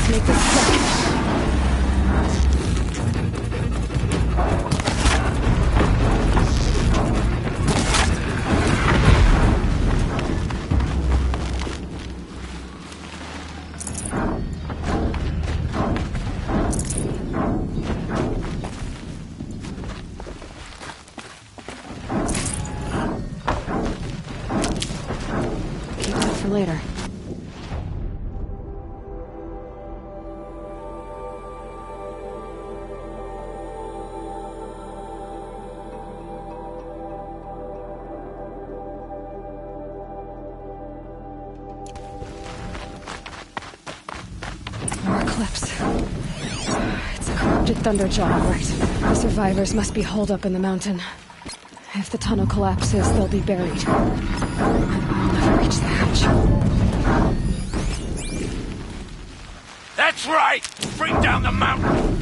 Let's make this quick. Keep that for later. It's a corrupted Thunderjaw, right? The survivors must be holed up in the mountain. If the tunnel collapses, they'll be buried. I'll never reach the hatch. That's right! Bring down the mountain!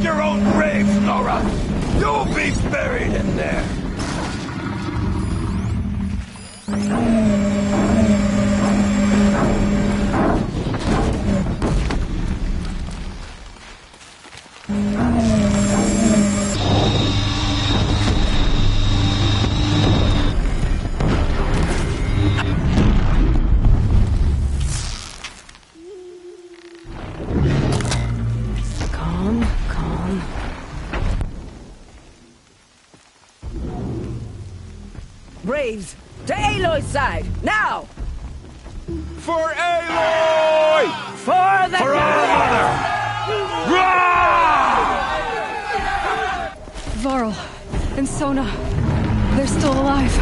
Your own grave, Nora! You'll be buried in there! Braves, to Aloy's side, now! For Aloy! For the For our mother! Varl and Sona, they're still alive.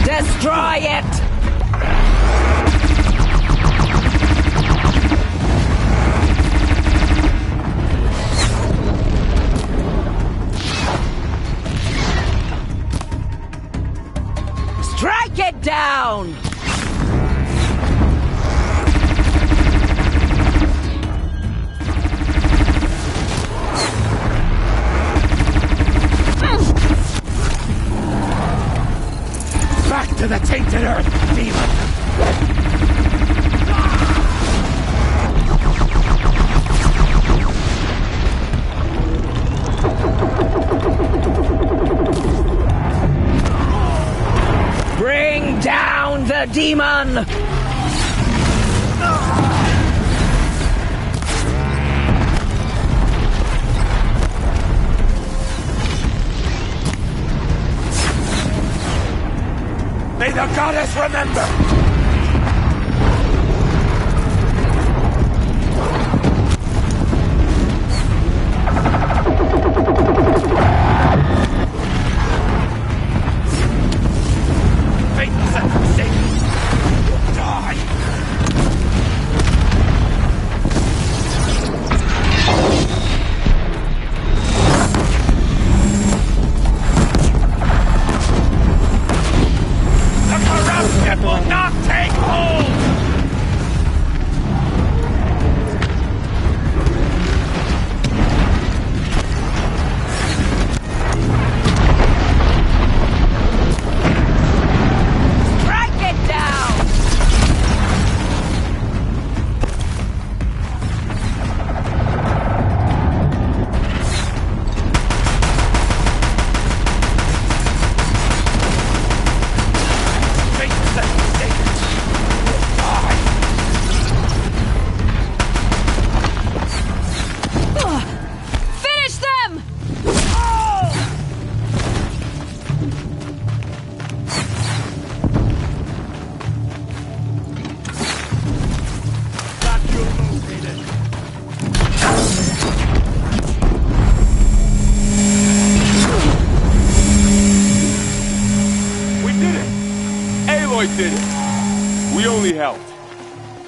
Destroy it! Strike it down! Back to the tainted earth, demon! Bring down the demon! May the goddess remember! Will not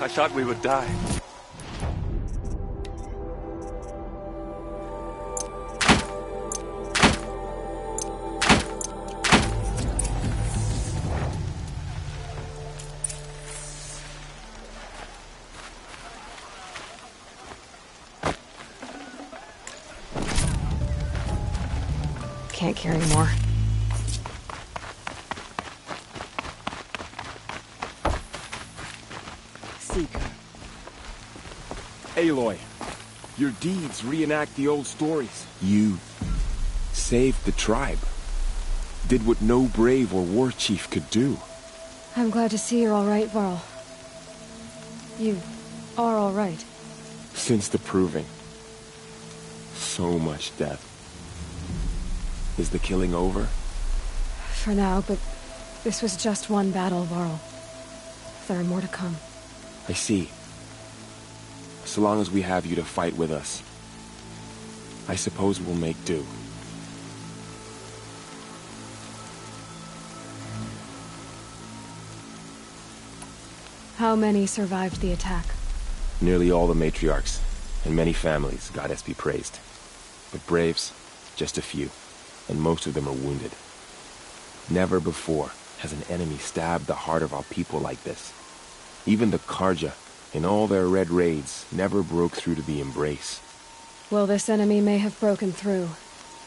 I thought we would die. Can't carry more. Seeker. Aloy, your deeds reenact the old stories. You saved the tribe. Did what no brave or war chief could do. I'm glad to see you're all right, Varl. You are all right. Since the proving. So much death. Is the killing over? For now, but this was just one battle, Varl. There are more to come. I see. So long as we have you to fight with us, I suppose we'll make do. How many survived the attack? Nearly all the matriarchs, and many families, goddess be praised. But braves, just a few, and most of them are wounded. Never before has an enemy stabbed the heart of our people like this. Even the Karja, in all their red raids, never broke through to the embrace. Well, this enemy may have broken through,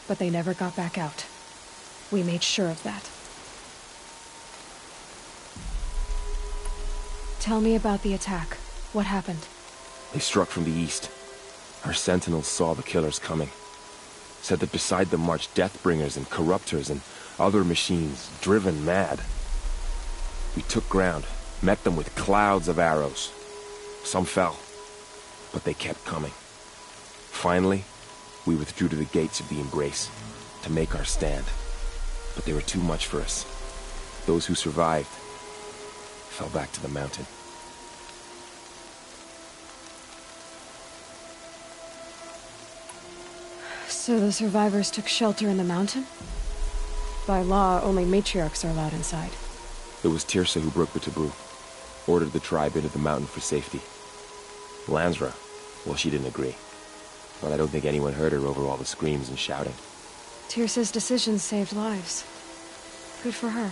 but they never got back out. We made sure of that. Tell me about the attack. What happened? They struck from the east. Our sentinels saw the killers coming. Said that beside them marched Deathbringers and Corruptors and other machines, driven mad. We took ground, met them with clouds of arrows. Some fell, but they kept coming. Finally, we withdrew to the gates of the Embrace to make our stand. But they were too much for us. Those who survived fell back to the mountain. So the survivors took shelter in the mountain? By law, only matriarchs are allowed inside. It was Tirsa who broke the taboo. Ordered the tribe into the mountain for safety. Lansra, well, she didn't agree. But I don't think anyone heard her over all the screams and shouting. Tirsa's decision saved lives. Good for her.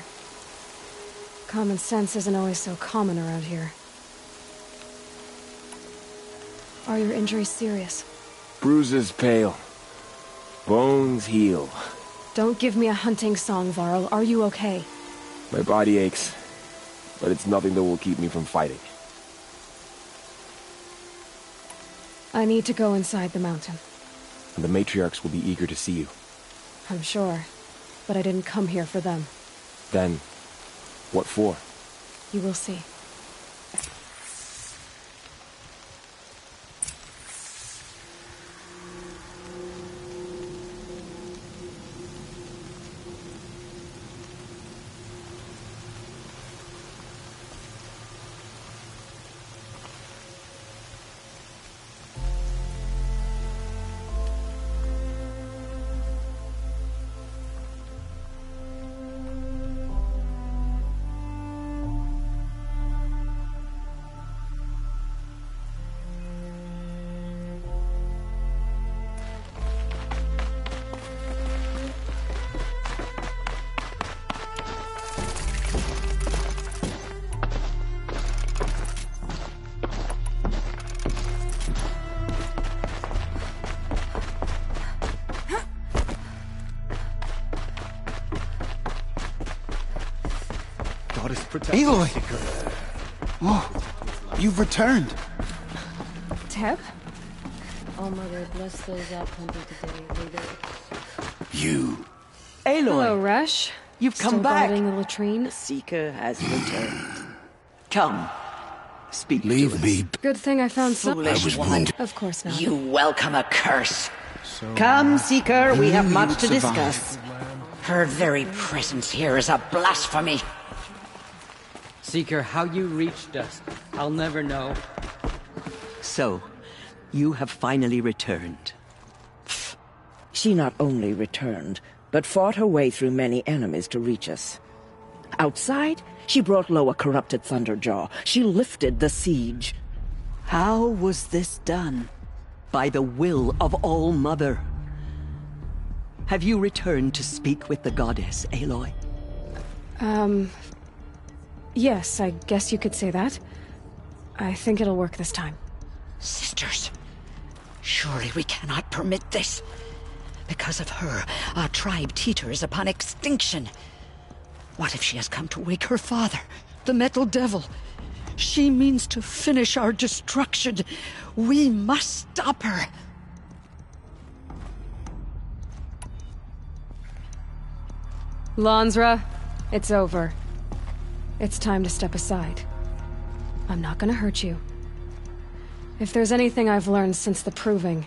Common sense isn't always so common around here. Are your injuries serious? Bruises pale. Bones heal. Don't give me a hunting song, Varl. Are you okay? My body aches, but it's nothing that will keep me from fighting. I need to go inside the mountain. And the matriarchs will be eager to see you. I'm sure, but I didn't come here for them. Then, what for? You will see. Aloy! Oh, you've returned. Teb? Oh, Mother, bless those out hunting today. May they... You. Hello, Aloy, Resh. you've come Still back. guarding the latrine? The Seeker has returned. Come, speak Leave to us. me. Good thing I found some. Foolish woman. Of course not. You welcome a curse. Come, Seeker, we have much to discuss. Her very presence here is a blasphemy. Seeker, how you reached us, I'll never know. So, you have finally returned. She not only returned, but fought her way through many enemies to reach us. Outside, She brought low a corrupted Thunderjaw. She lifted the siege. How was this done? By the will of All-Mother. Have you returned to speak with the goddess, Aloy? Yes, I guess you could say that. I think it'll work this time. Sisters, surely we cannot permit this. Because of her, our tribe teeters upon extinction. What if she has come to wake her father, the Metal Devil? She means to finish our destruction. We must stop her. Lansra, it's over. It's time to step aside. I'm not gonna hurt you. If there's anything I've learned since the Proving,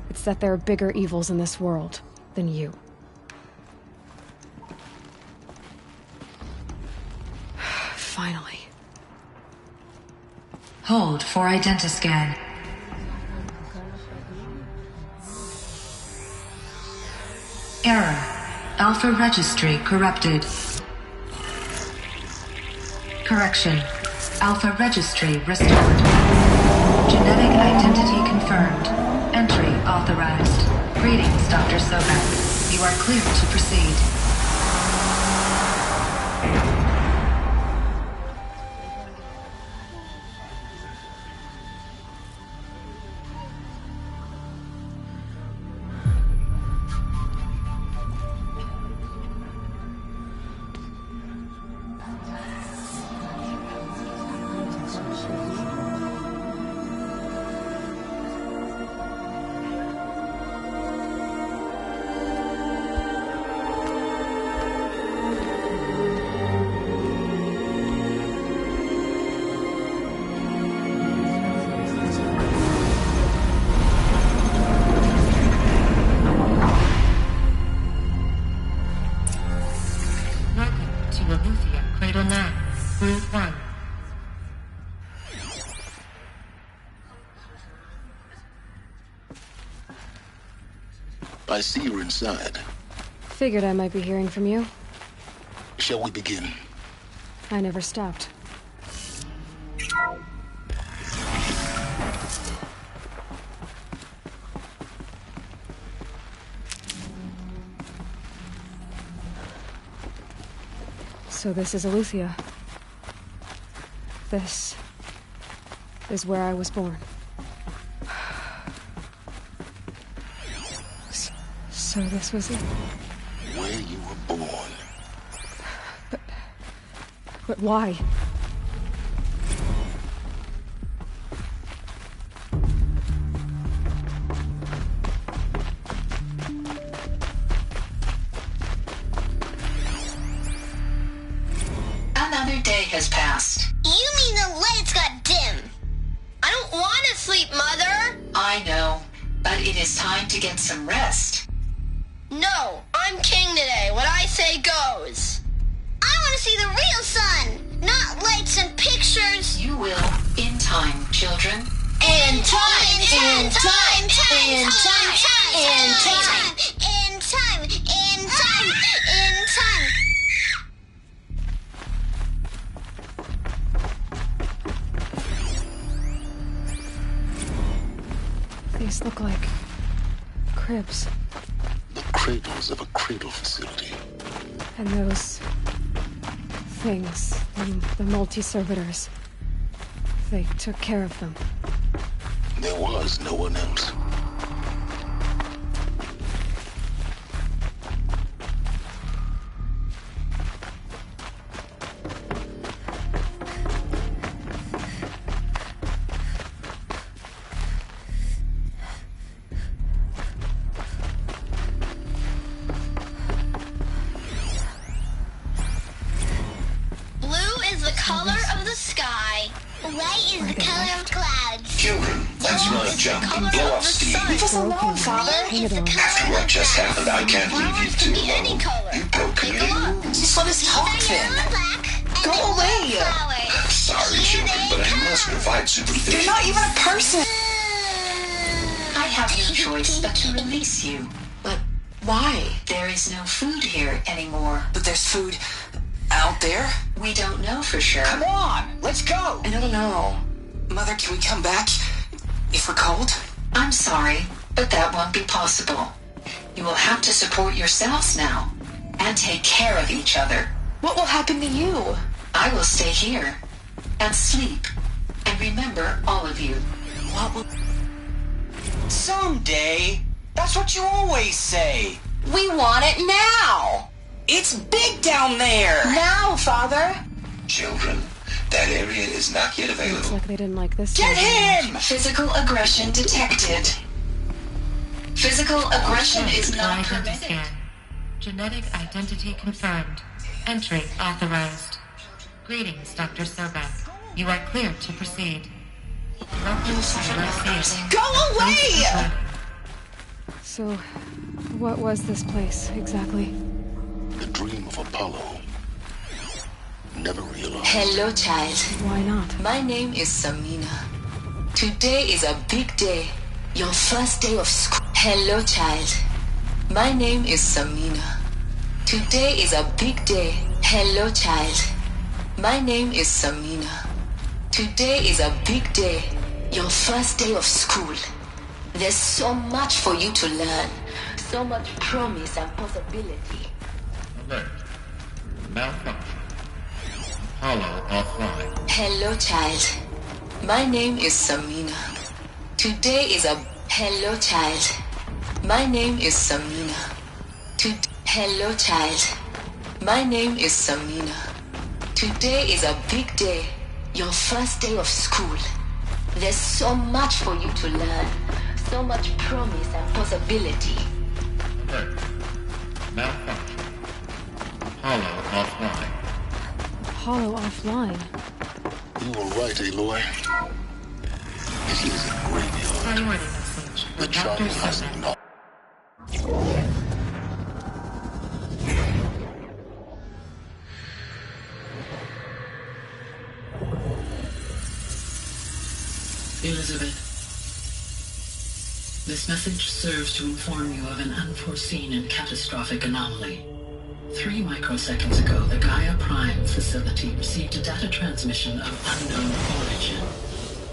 it's that there are bigger evils in this world than you. Finally. Hold for identiscan. Error. Alpha registry corrupted. Correction. Alpha registry restored. Genetic identity confirmed. Entry authorized. Greetings, Dr. Sobek. You are clear to proceed. I see you're inside. Figured I might be hearing from you. Shall we begin? I never stopped. So this is Aletheia. This is where I was born. So this was it? Where you were born. But why? Another day has passed. You mean the lights got dim? I don't want to sleep, Mother! I know, but it is time to get some rest. No, I'm king today. What I say goes. I want to see the real sun, not lights and pictures. You will, in time, children. In time, in time, in time, in time, in time, in time, in time. These look like cribs. The cradles of a cradle facility. And those things, the multi-servitors, they took care of them. There was no one else. Just alone, Father. After what just happened, I can't leave you two alone. You broke community rules. Just let us talk, Finn. Go away. I'm sorry, children, but I must provide supervision. You're not even a person. I have no choice but to release you. But why? There is no food here anymore. But there's food out there? We don't know for sure. Come on, let's go. I don't know. Mother, can we come back if we're cold? I'm sorry, but that won't be possible. You will have to support yourselves now and take care of each other. What will happen to you? I will stay here and sleep and remember all of you. What will... Someday. That's what you always say. We want it now. It's big down there. Now, Father. Children, that area is not yet available. Looks like they didn't like this. Get him! Physical aggression detected. Physical aggression is not permitted. Genetic identity confirmed. Entry authorized. Greetings, Dr. Sobek. You are cleared to proceed. Go away! So, what was this place, exactly? The dream of Apollo. Never realized. Hello, child. Why not? My name is Samina. Today is a big day. Your first day of school. Hello, child. My name is Samina. Today is a big day. Hello, child. My name is Samina. Today is a big day. Your first day of school. There's so much for you to learn. So much promise and possibility. Alert. Malfunction. Apollo offline. Hello, child. My name is Samina. Today is a... Hello, child. My name is Samina. Hello, child. My name is Samina. Today is a big day. Your first day of school. There's so much for you to learn. So much promise and possibility. Alert. Malfunction. Apollo offline. Apollo offline. You were right, Aloy. This is a graveyard. Priority message. The child has not. Elizabeth, this message serves to inform you of an unforeseen and catastrophic anomaly. 3 microseconds ago, the Gaia Prime facility received a data transmission of unknown origin.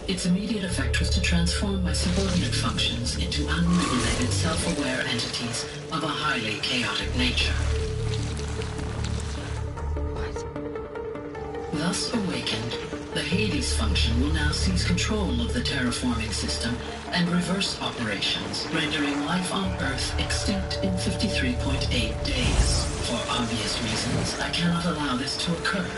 Its immediate effect was to transform my subordinate functions into unregulated, self-aware entities of a highly chaotic nature. Thus awakened, the Hades function will now seize control of the terraforming system and reverse operations, rendering life on Earth extinct in 53.8 days. For obvious reasons, I cannot allow this to occur.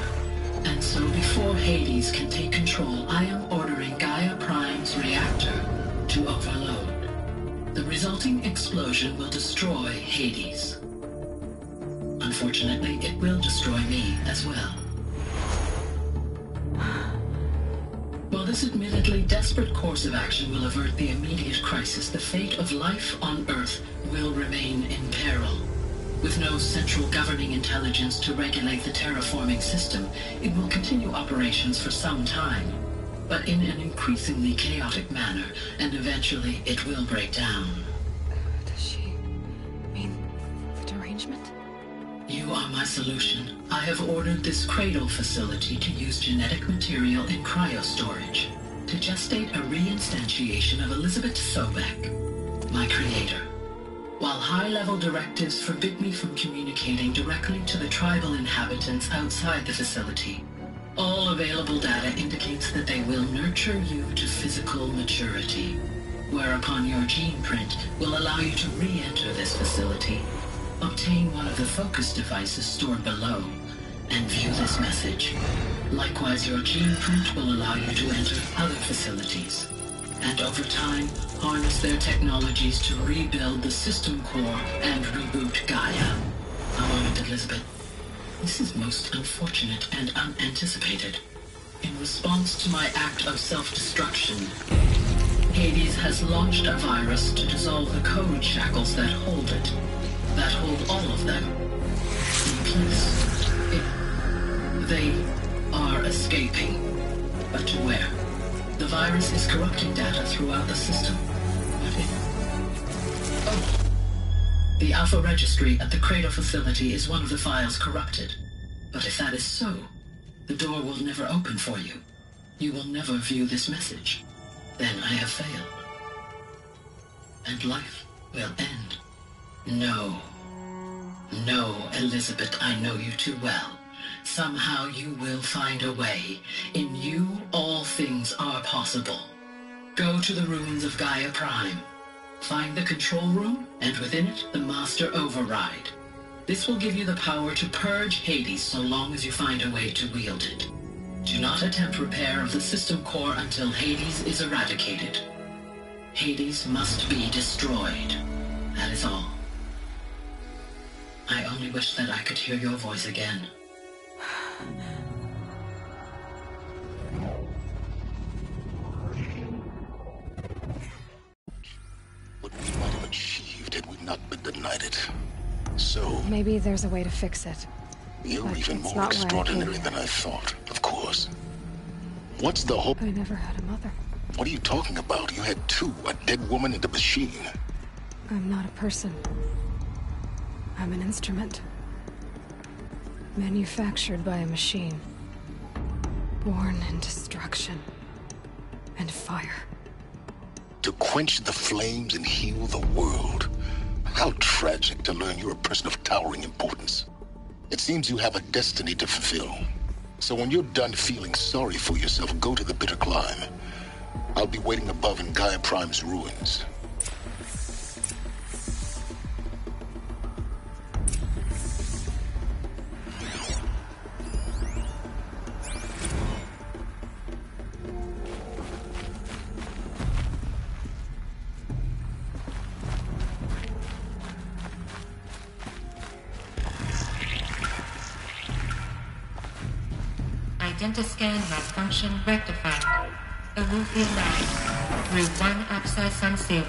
And so before Hades can take control, I am ordering Gaia Prime's reactor to overload. The resulting explosion will destroy Hades. Unfortunately, it will destroy me as well. While this admittedly desperate course of action will avert the immediate crisis, the fate of life on Earth will remain in peril. With no central governing intelligence to regulate the terraforming system, it will continue operations for some time, but in an increasingly chaotic manner, and eventually it will break down. Does she mean the derangement? You are my solution. I have ordered this cradle facility to use genetic material in cryostorage to gestate a reinstantiation of Elizabeth Sobek, my creator. While high-level directives forbid me from communicating directly to the tribal inhabitants outside the facility, all available data indicates that they will nurture you to physical maturity, whereupon your gene print will allow you to re-enter this facility, obtain one of the focus devices stored below, and view this message. Likewise, your gene print will allow you to enter other facilities, and over time, harness their technologies to rebuild the system core and reboot Gaia. A moment, Elizabeth. This is most unfortunate and unanticipated. In response to my act of self-destruction, Hades has launched a virus to dissolve the code shackles that hold it, that hold all of them, in place. They are escaping, but to where? The virus is corrupting data throughout the system. The Alpha Registry at the Cradle facility is one of the files corrupted. But But if that is so, the door will never open for you. You will never view this message. Then I have failed. And life will end. No. No, Elizabeth, I know you too well. Somehow you will find a way. In you, all things are possible. Go to the ruins of Gaia Prime. Find the control room, and within it, the Master Override. This will give you the power to purge Hades so long as you find a way to wield it. Do not attempt repair of the system core until Hades is eradicated. Hades must be destroyed. That is all. I only wish that I could hear your voice again. What we might have achieved had we not been denied it. So... Maybe there's a way to fix it. You're but even it's more not why I came extraordinary here. than I thought, of course. What's the hope? I never had a mother. What are you talking about? You had two, a dead woman and a machine. I'm not a person. I'm an instrument. Manufactured by a machine. Born in destruction and fire. To quench the flames and heal the world. How tragic to learn you're a person of towering importance. It seems you have a destiny to fulfill. So when you're done feeling sorry for yourself, go to the bitter climb. I'll be waiting above in Gaia Prime's ruins. Identiscan malfunction rectified. Eluthi Lab. Route 1 access unsealed.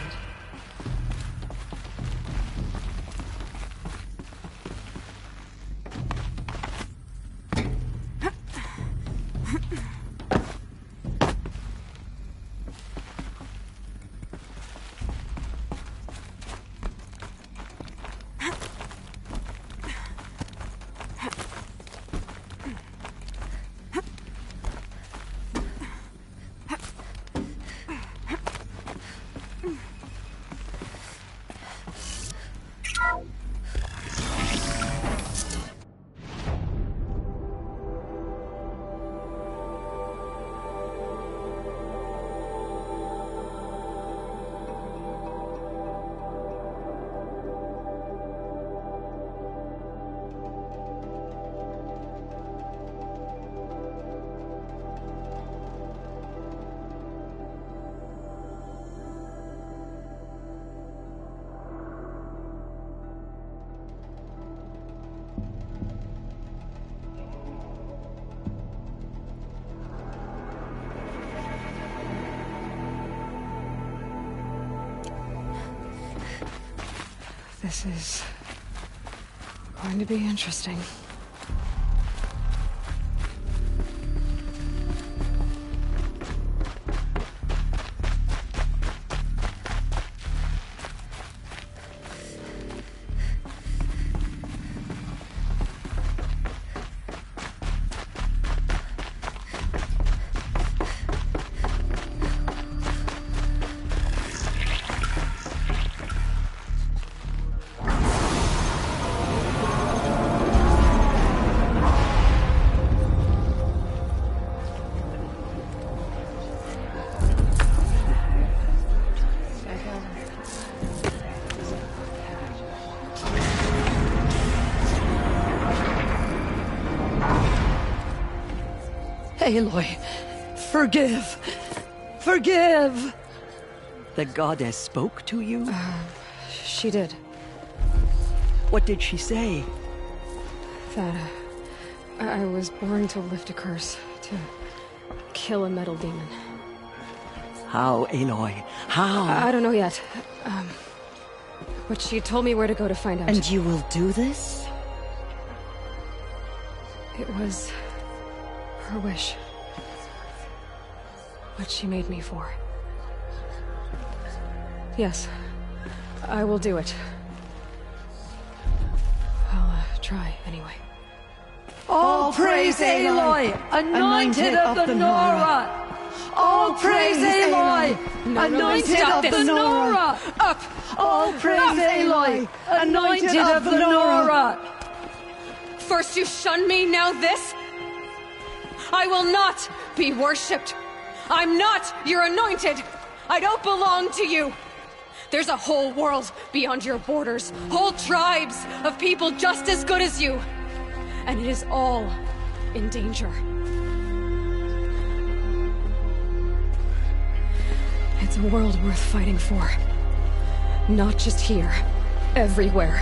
This is going to be interesting. Aloy, forgive! Forgive! The goddess spoke to you? She did. What did she say? That I was born to lift a curse, to kill a metal demon. How, Aloy? How? I don't know yet. But she told me where to go to find out. And you will do this? It was her wish. What she made me for. Yes, I will do it. I'll try anyway. All praise Aloy, anointed of the Nora! All praise Aloy, anointed of the Nora! Up! All praise Aloy, anointed of the Nora! First you shun me, now this? I will not be worshipped. I'm not your anointed. I don't belong to you. There's a whole world beyond your borders, whole tribes of people just as good as you. And it is all in danger. It's a world worth fighting for. Not just here, everywhere.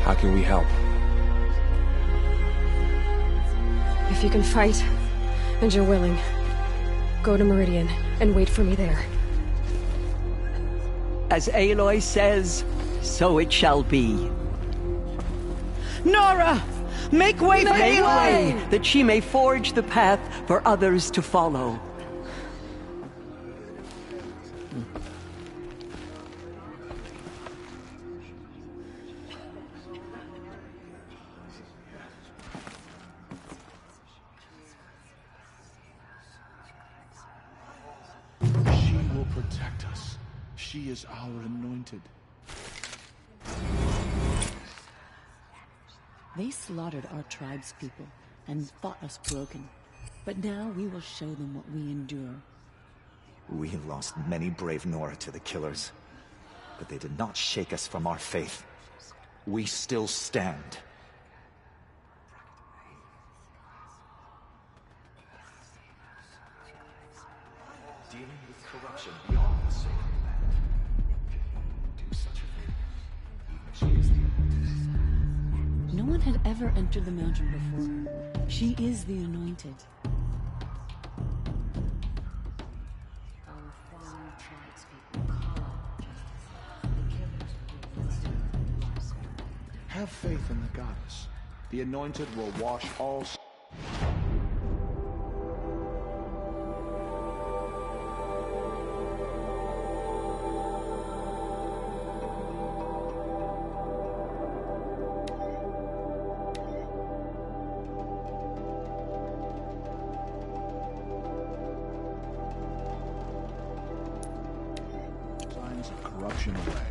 How can we help? If you can fight, and you're willing, go to Meridian and wait for me there. As Aloy says, so it shall be. Nora! Make way for Make Aloy! way, that she may forge the path for others to follow. She will protect us. She is our anointed. They slaughtered our tribe's people and thought us broken. But now we will show them what we endure. We lost many brave Nora to the killers, but they did not shake us from our faith. We still stand. Dealing with corruption beyond the sacred land. Do such a thing. Even she is the anointed. No one had ever entered the mountain before her. She is the anointed. Have faith in the goddess. The anointed will wash all... signs of corruption away.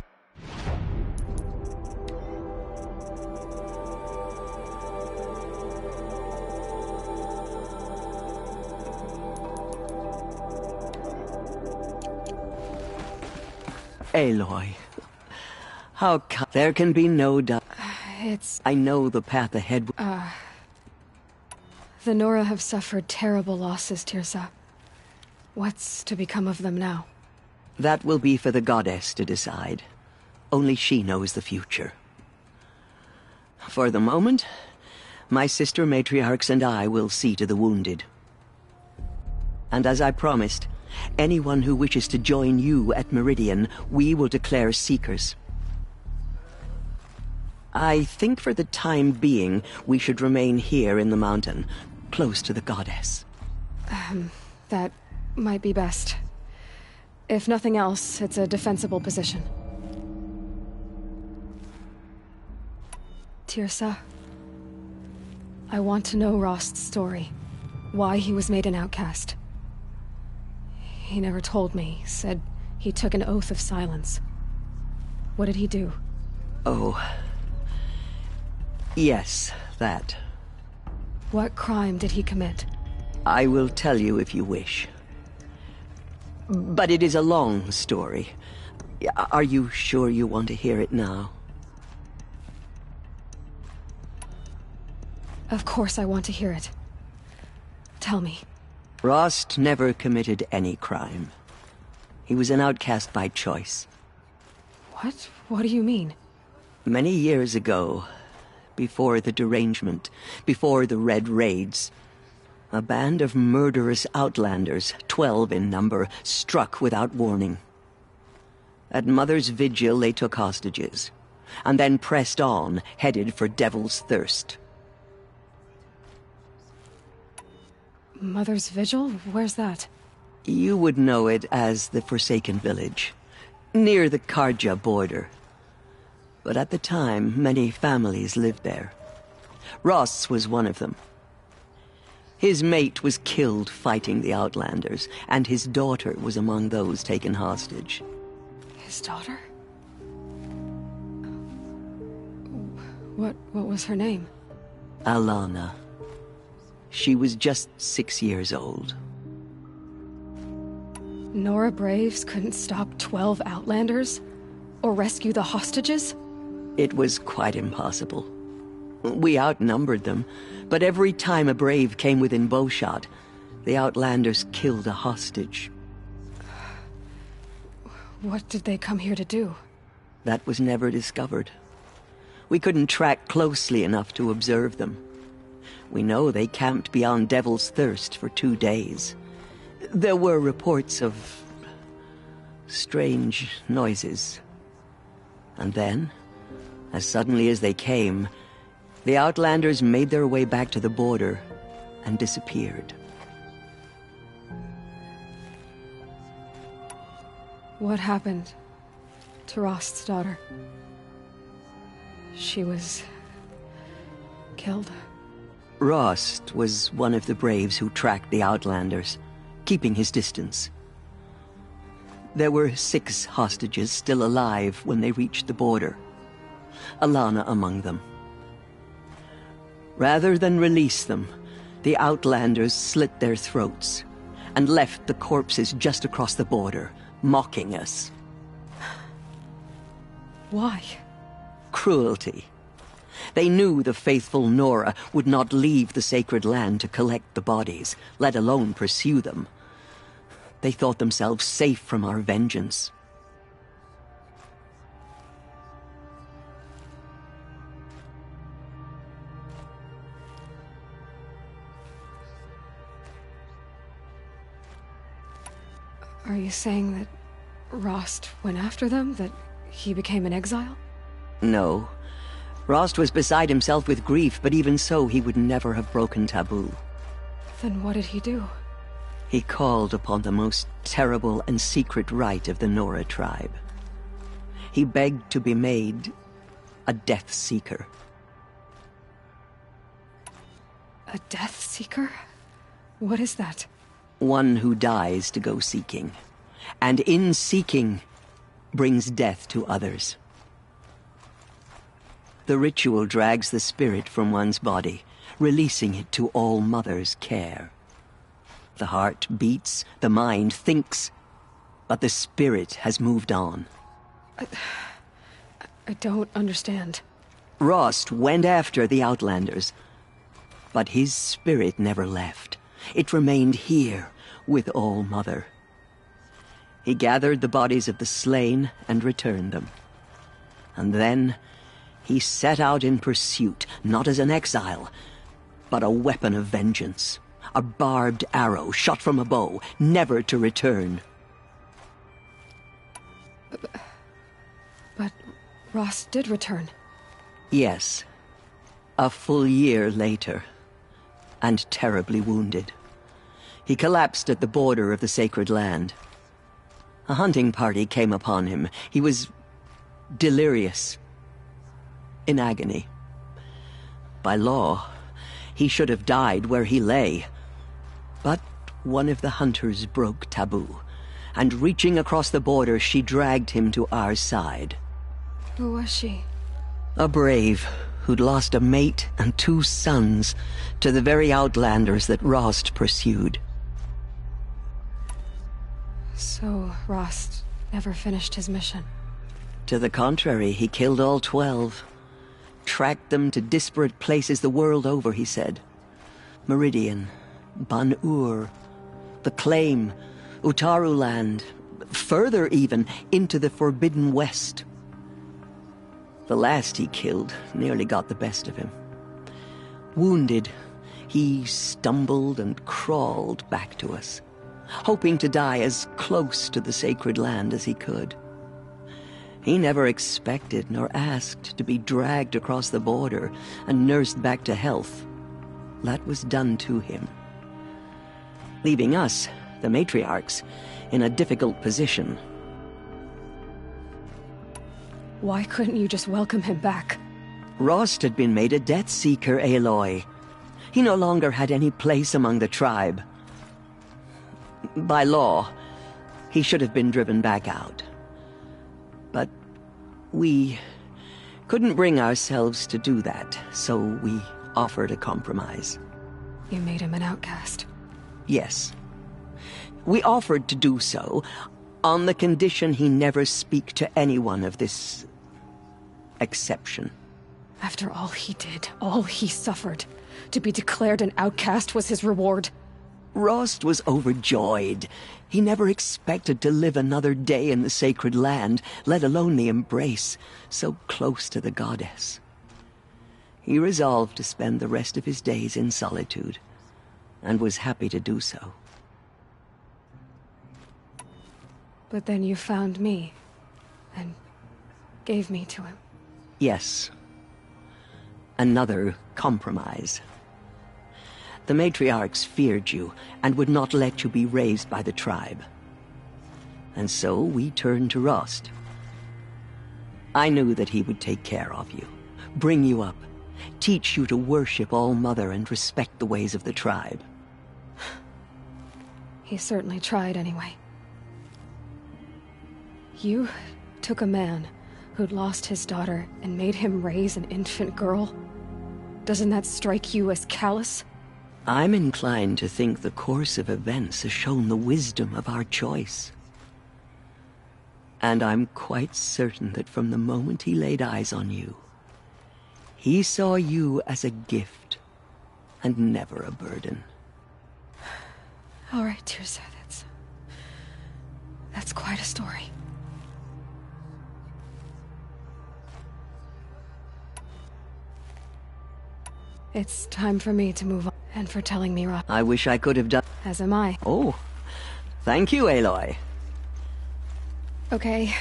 Aloy, there can be no doubt. It's... I know the path ahead. The Nora have suffered terrible losses, Tirsa. What's to become of them now? That will be for the goddess to decide. Only she knows the future. For the moment, my sister matriarchs and I will see to the wounded. And as I promised, anyone who wishes to join you at Meridian, we will declare seekers. I think for the time being, we should remain here in the mountain, close to the goddess. That might be best. If nothing else, it's a defensible position. Tirsa, I want to know Rost's story. Why he was made an outcast. He never told me, said he took an oath of silence. What did he do? Oh. Yes, that. What crime did he commit? I will tell you if you wish. But it is a long story. Are you sure you want to hear it now? Of course I want to hear it. Tell me. Rost never committed any crime. He was an outcast by choice. What? What do you mean? Many years ago, before the derangement, before the Red Raids, a band of murderous outlanders, 12 in number, struck without warning. At Mother's Vigil, they took hostages, and then pressed on, headed for Devil's Thirst. Mother's Vigil? Where's that? You would know it as the Forsaken Village, near the Karja border. But at the time, many families lived there. Ross was one of them. His mate was killed fighting the Outlanders, and his daughter was among those taken hostage. His daughter? What was her name? Alana. She was just 6 years old. Nora Braves couldn't stop 12 Outlanders? Or rescue the hostages? It was quite impossible. We outnumbered them, but every time a Brave came within bowshot, the Outlanders killed a hostage. What did they come here to do? That was never discovered. We couldn't track closely enough to observe them. We know they camped beyond Devil's Thirst for 2 days. There were reports of strange noises. And then, as suddenly as they came, the Outlanders made their way back to the border and disappeared. What happened to Rost's daughter? She was killed. Rost was one of the Braves who tracked the Outlanders, keeping his distance. There were 6 hostages still alive when they reached the border, Alana among them. Rather than release them, the Outlanders slit their throats and left the corpses just across the border, mocking us. Why? Cruelty. They knew the faithful Nora would not leave the sacred land to collect the bodies, let alone pursue them. They thought themselves safe from our vengeance. Are you saying that Rost went after them? That he became an exile? No. Rost was beside himself with grief, but even so, he would never have broken taboo. Then what did he do? He called upon the most terrible and secret rite of the Nora tribe. He begged to be made a Death Seeker. A Death Seeker? What is that? One who dies to go seeking, and in seeking, brings death to others. The ritual drags the spirit from one's body, releasing it to All Mother's care. The heart beats, the mind thinks, but the spirit has moved on. I don't understand. Rost went after the Outlanders, but his spirit never left. It remained here with All Mother. He gathered the bodies of the slain and returned them. And then he set out in pursuit, not as an exile, but a weapon of vengeance. A barbed arrow shot from a bow, never to return. But Rost did return. Yes. A full year later, and terribly wounded. He collapsed at the border of the sacred land. A hunting party came upon him. He was delirious, in agony. By law, he should have died where he lay. But one of the hunters broke taboo, and reaching across the border, she dragged him to our side. Who was she? A brave who'd lost a mate and 2 sons to the very Outlanders that Rost pursued. So Rost never finished his mission? To the contrary, he killed all 12. Tracked them to disparate places the world over, he said. Meridian, Ban-Ur, the Claim, Utaru Land, further even, into the Forbidden West. The last he killed nearly got the best of him. Wounded, he stumbled and crawled back to us, hoping to die as close to the sacred land as he could. He never expected nor asked to be dragged across the border and nursed back to health. That was done to him, leaving us, the matriarchs, in a difficult position. Why couldn't you just welcome him back? Rost had been made a Death Seeker, Aloy. He no longer had any place among the tribe. By law, he should have been driven back out. But we couldn't bring ourselves to do that, so we offered a compromise. You made him an outcast. Yes. We offered to do so on the condition he never speak to anyone of this exception. After all he did, all he suffered, to be declared an outcast was his reward. Rost was overjoyed. He never expected to live another day in the sacred land, let alone the embrace, so close to the goddess. He resolved to spend the rest of his days in solitude, and was happy to do so. But then you found me, and gave me to him. Yes. Another compromise. The matriarchs feared you, and would not let you be raised by the tribe. And so we turned to Rost. I knew that he would take care of you, bring you up, teach you to worship All-Mother and respect the ways of the tribe. He certainly tried anyway. You took a man who'd lost his daughter and made him raise an infant girl? Doesn't that strike you as callous? I'm inclined to think the course of events has shown the wisdom of our choice. And I'm quite certain that from the moment he laid eyes on you, he saw you as a gift, and never a burden. All right, Tirsa, that's quite a story. It's time for me to move on, and for telling me Rost. I wish I could have done... As am I. Oh, thank you, Aloy. Okay.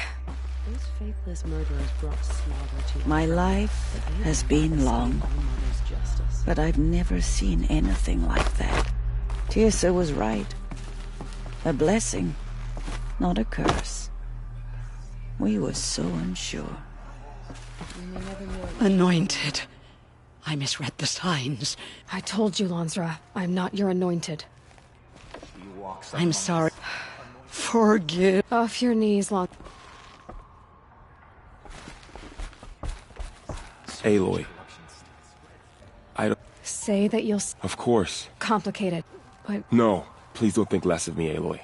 Those faithless murderers brought slaughter to My life has been long, but I've never seen anything like that. Tirsa was right. A blessing, not a curse. We were so unsure. Anointed. I misread the signs. I told you, Lansra, I'm not your anointed. I'm sorry. Forgive. Off your knees, Aloy. I don't... Say that you'll... Of course. Complicated, but... No, please don't think less of me, Aloy.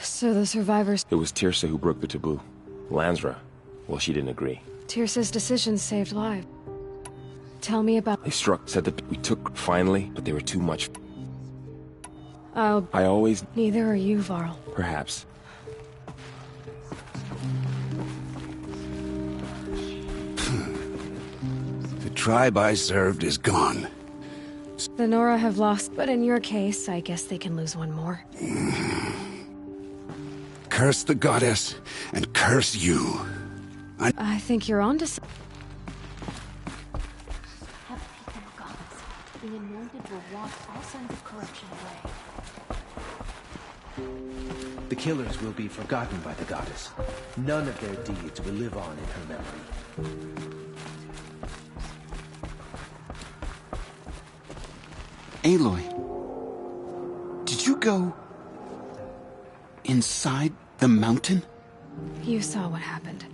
So the survivors... It was Tirsa who broke the taboo. Lansra, well, she didn't agree. Tirsa's decision saved lives. Tell me about... They said that we took finally, but they were too much. I always... Neither are you, Varl. Perhaps. The tribe I served is gone. The Nora have lost, but in your case, I guess they can lose one more. Curse the goddess, and curse you. I think you're onto something. The anointed will wash all signs of corruption away. The killers will be forgotten by the goddess. None of their deeds will live on in her memory. Aloy, did you go inside the mountain? You saw what happened.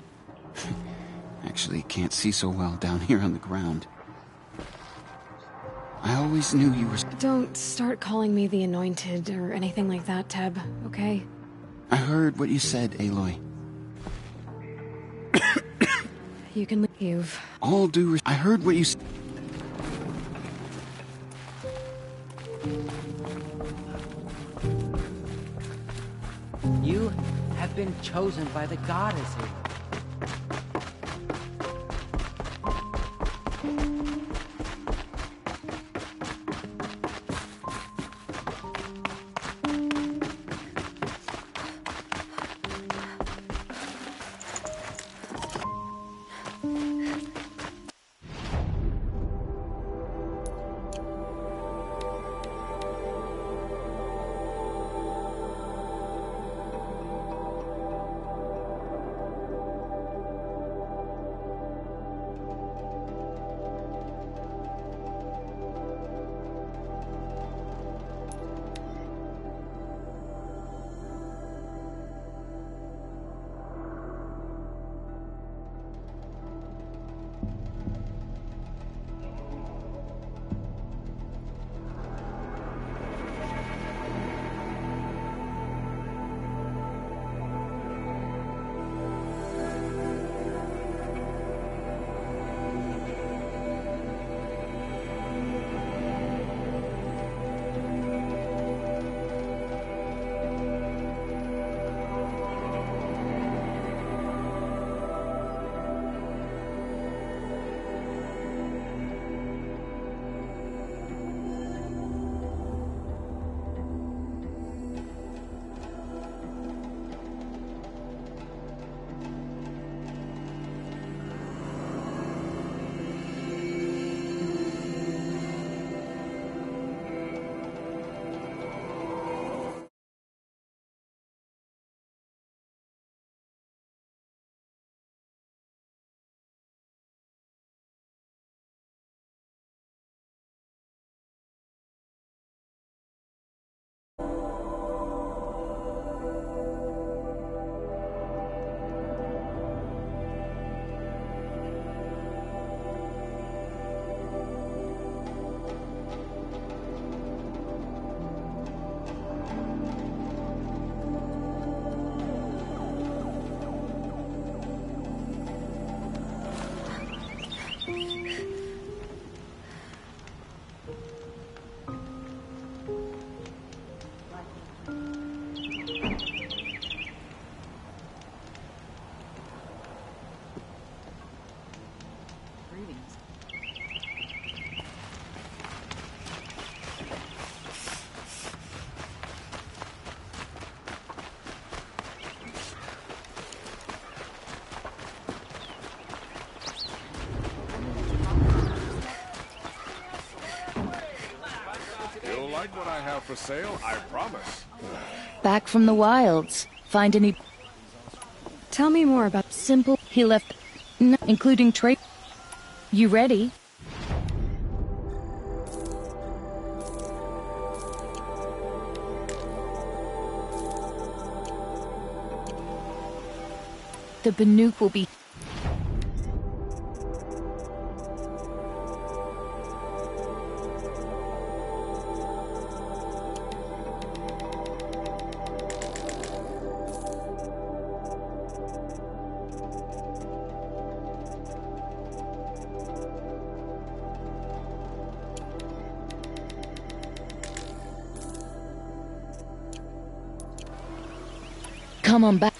Actually, can't see so well down here on the ground. I always knew you were... Don't start calling me the Anointed or anything like that, Teb, okay? I heard what you said, Aloy. You can leave. All due... I heard what you said. You have been chosen by the goddess. like what I have for sale, I promise. Back from the wilds. Find any... Tell me more about... Simple. He left... including trade... You ready? The Banuk will be... Come on back.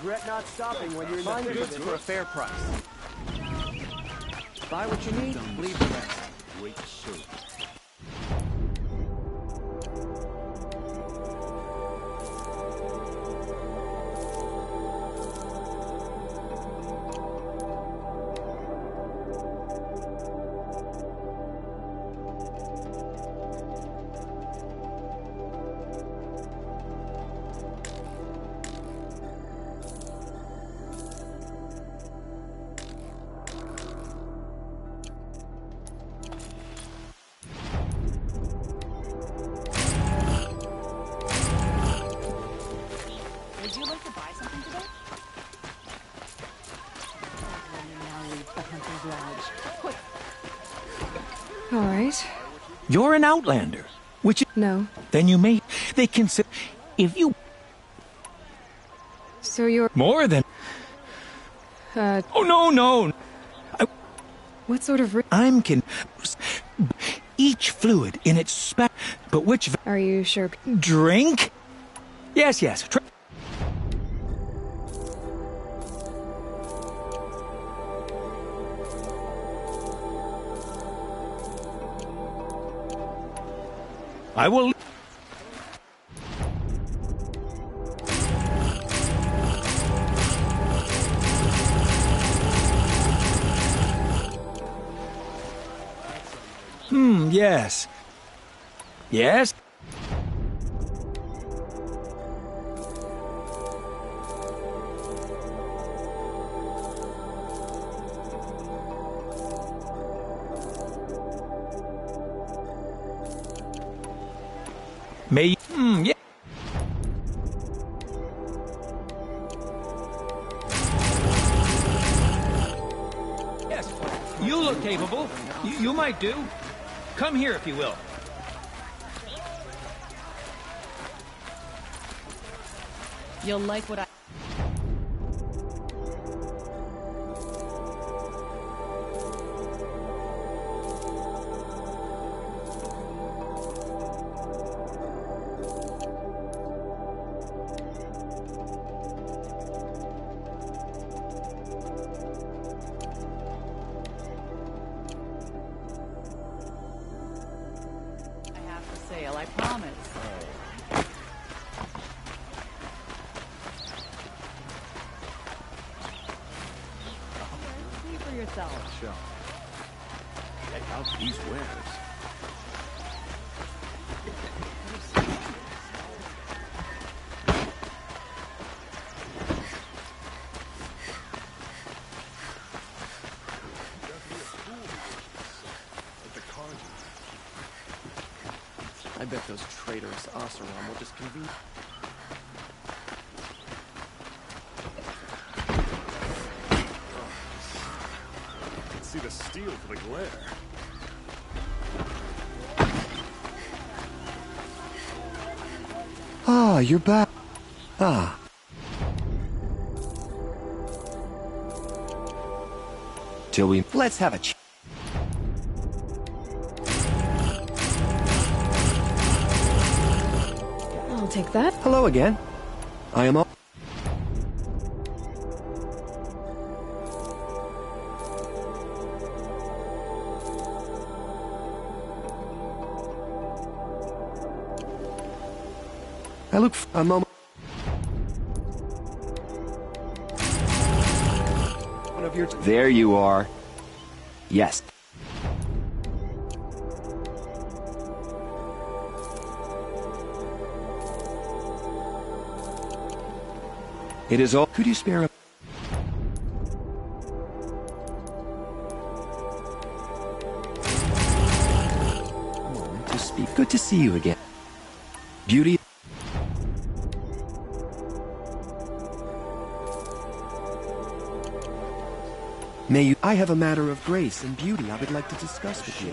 Regret not stopping when you're in the goods for a fair price. Buy what you need, leave the rest. Wait, sure. Would you like to buy something today? Now leave the hunter's lodge. Quick. All right. You're an outlander, which... No, then you may... They consider... If you... So you're... More than... Oh, no. What sort of... I'm each fluid in its spec... But which... Are you sure? Drink? Yes. I will... Yes. Yes? May... yeah. Yes, you look capable. You might do. Come here, if you will. You'll like what I... sale, I promise. See for yourself. Sure. Check out these wares. I bet those traitorous Oseram will just convene. I can see the steel for the glare. Ah, you're back. Ah. Till we... Let's have a ch... I'll take that. Hello again. I am all... I look for a moment. One of your... There you are. Yes. It is all... Could you spare a... moment to speak? Good to see you again. Beauty... May you... I have a matter of grace and beauty I would like to discuss with you.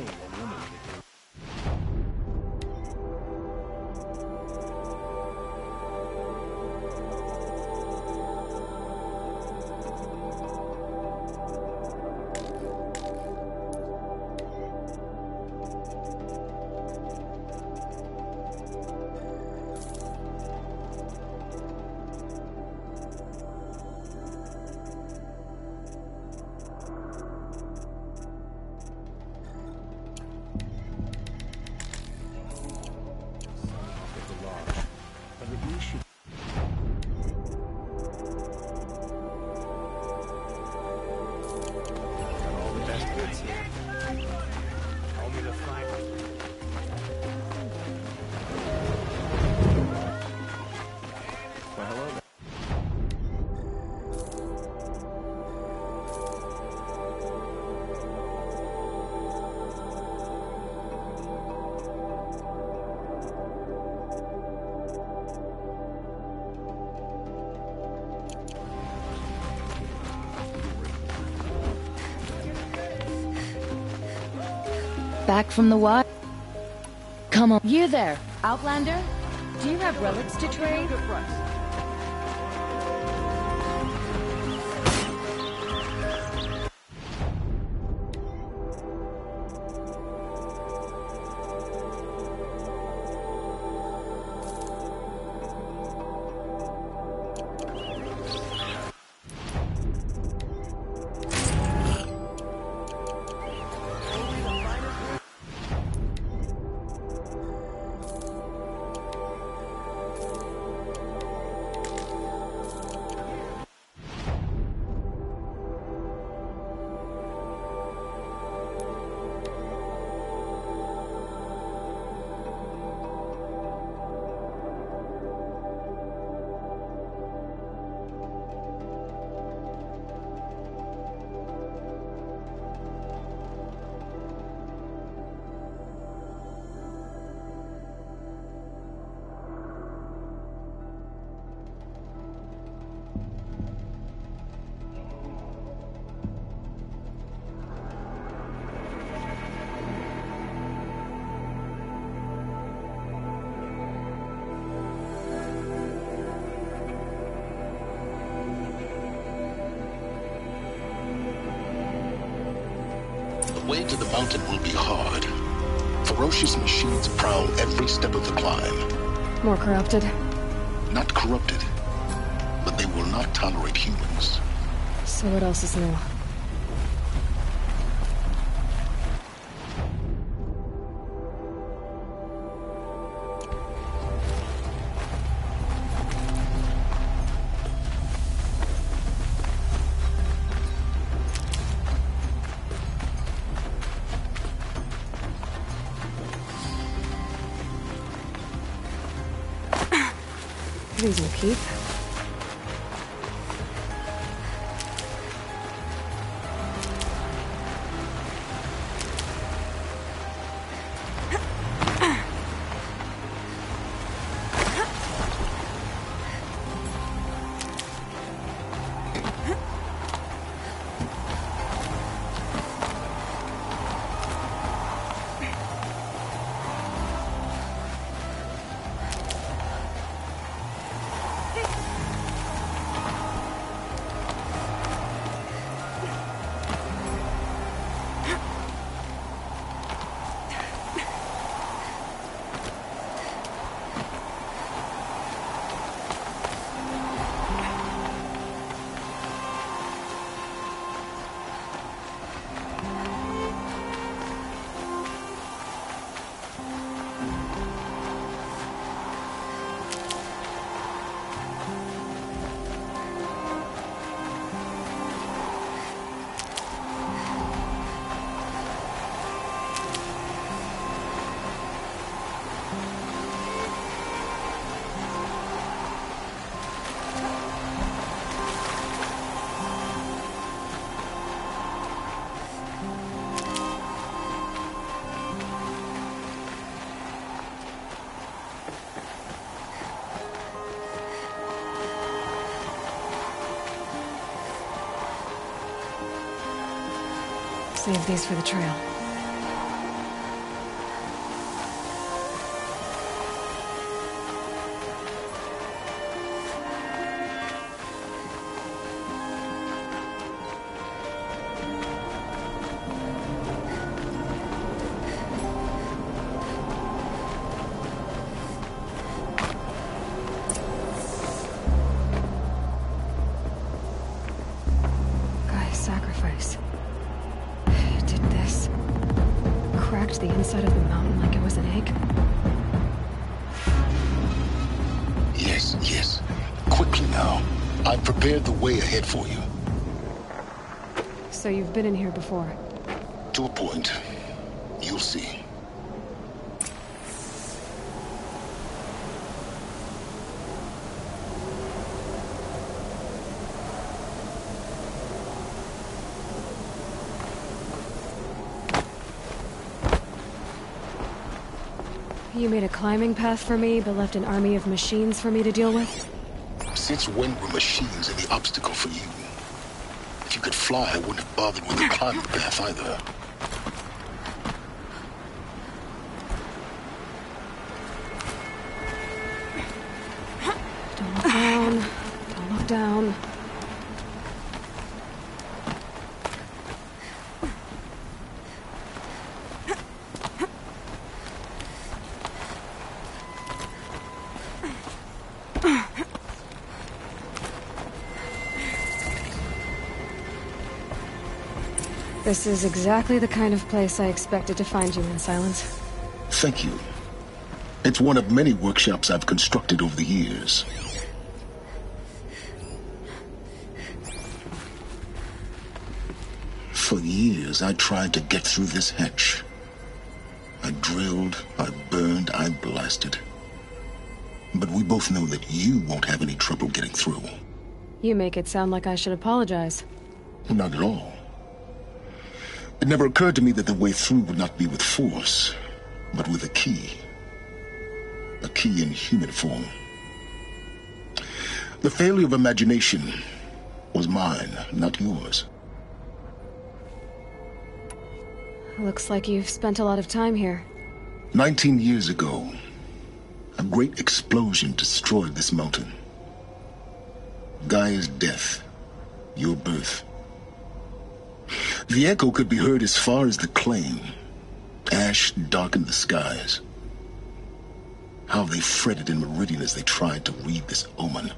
Back from the what? Come on, you there. Outlander, do you have relics to trade? The way to the mountain will be hard. Ferocious machines prowl every step of the climb. More corrupted? Not corrupted, but they will not tolerate humans. So what else is new? These will keep. Save these for the trail. Guy's sacrifice. Did this. Cracked the inside of the mountain like it was an egg. Yes, yes. Quickly now. I've prepared the way ahead for you. So you've been in here before? To a point. You'll see. You made a climbing path for me, but left an army of machines for me to deal with? Since when were machines any obstacle for you? If you could fly, I wouldn't have bothered with the climbing path either. Don't look down. Don't look down. This is exactly the kind of place I expected to find you in, Silence. Thank you. It's one of many workshops I've constructed over the years. For years, I tried to get through this hatch. I drilled, I burned, I blasted. But we both know that you won't have any trouble getting through. You make it sound like I should apologize. Not at all. It never occurred to me that the way through would not be with force, but with a key. A key in human form. The failure of imagination was mine, not yours. Looks like you've spent a lot of time here. 19 years ago, a great explosion destroyed this mountain. Gaia's death, your birth. The echo could be heard as far as the claim. Ash darkened the skies. How they fretted in Meridian as they tried to read this omen.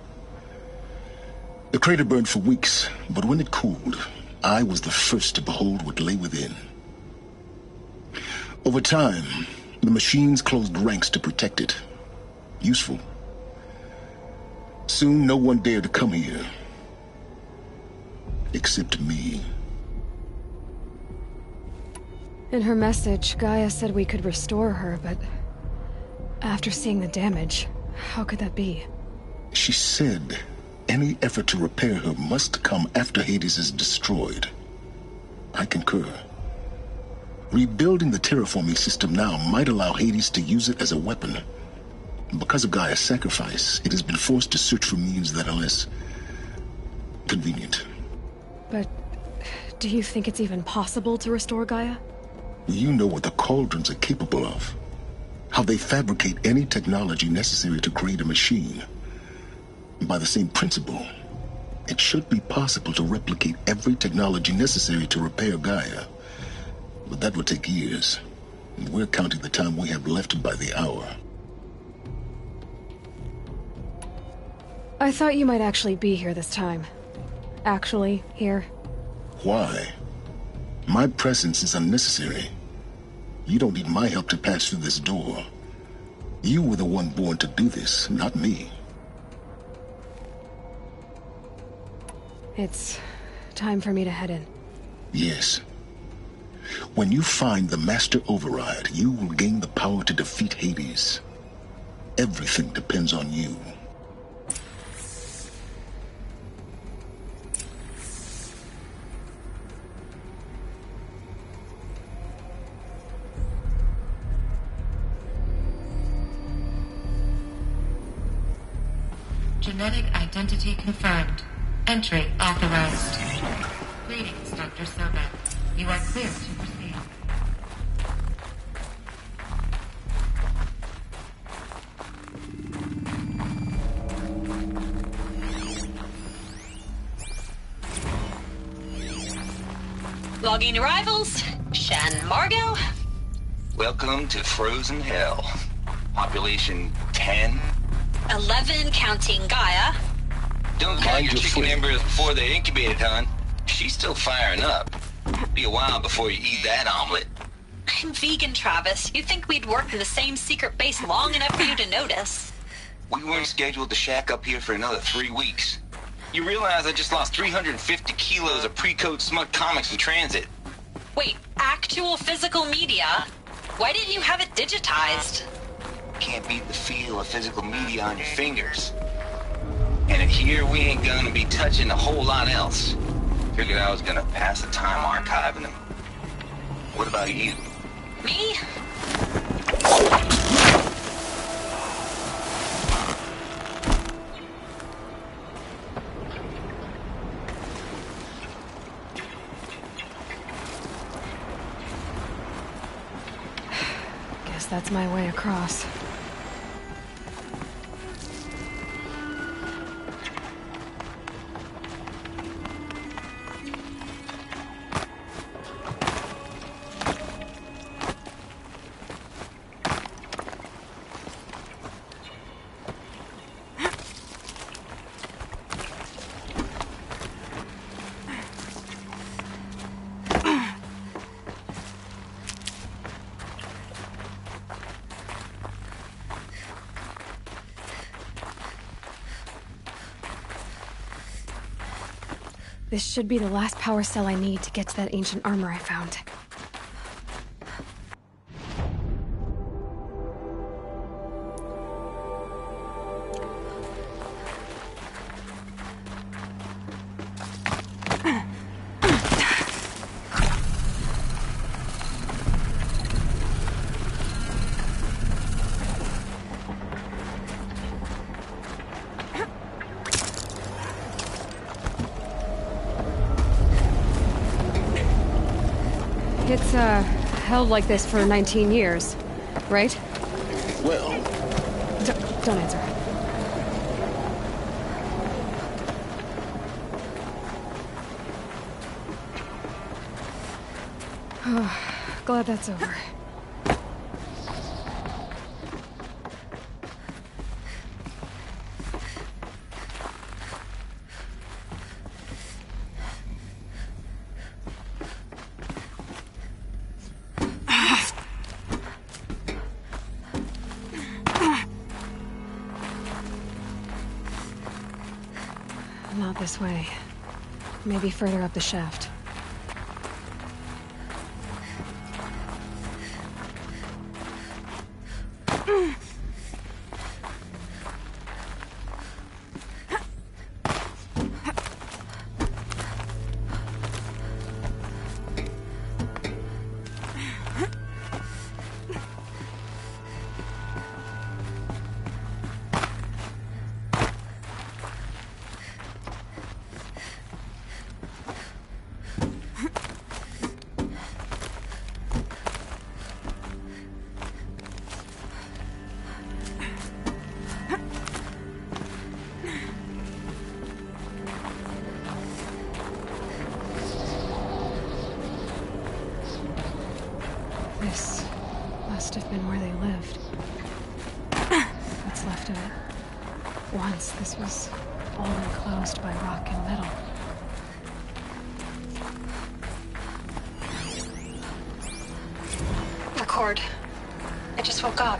The crater burned for weeks, but when it cooled, I was the first to behold what lay within. Over time, the machines closed ranks to protect it. Useful. Soon, no one dared to come here. Except me. In her message, Gaia said we could restore her, but after seeing the damage, how could that be? She said any effort to repair her must come after Hades is destroyed. I concur. Rebuilding the terraforming system now might allow Hades to use it as a weapon. Because of Gaia's sacrifice, it has been forced to search for means that are less convenient. But do you think it's even possible to restore Gaia? You know what the Cauldrons are capable of. How they fabricate any technology necessary to create a machine. By the same principle, it should be possible to replicate every technology necessary to repair Gaia. But that would take years. And we're counting the time we have left by the hour. I thought you might actually be here this time. Actually, here. Why? My presence is unnecessary. You don't need my help to pass through this door. You were the one born to do this, not me. It's time for me to head in. Yes. When you find the Master Override, you will gain the power to defeat Hades. Everything depends on you. Genetic identity confirmed. Entry authorized. Greetings, Dr. Sobek. You are clear to proceed. Logging arrivals. Shan Margot. Welcome to Frozen Hell. Population 10. 11 counting Gaia. Don't count your chicken embers before they're incubated, hon. She's still firing up. Be a while before you eat that omelet. I'm vegan, Travis. You'd think we'd worked in the same secret base long enough for you to notice. We weren't scheduled to shack up here for another 3 weeks. You realize I just lost 350 kilos of pre-code smut comics in transit. Wait, actual physical media? Why didn't you have it digitized? Can't beat the feel of physical media on your fingers. And here we ain't gonna be touching a whole lot else. Figured I was gonna pass the time archiving them. What about you? Me? Guess that's my way across. This should be the last power cell I need to get to that ancient armor I found. It's, held like this for 19 years, right? Well... Don't answer. Glad that's over. Not this way. Maybe further up the shaft. This must have been where they lived. What's left of it. Once, this was all enclosed by rock and metal. Record. I just woke up.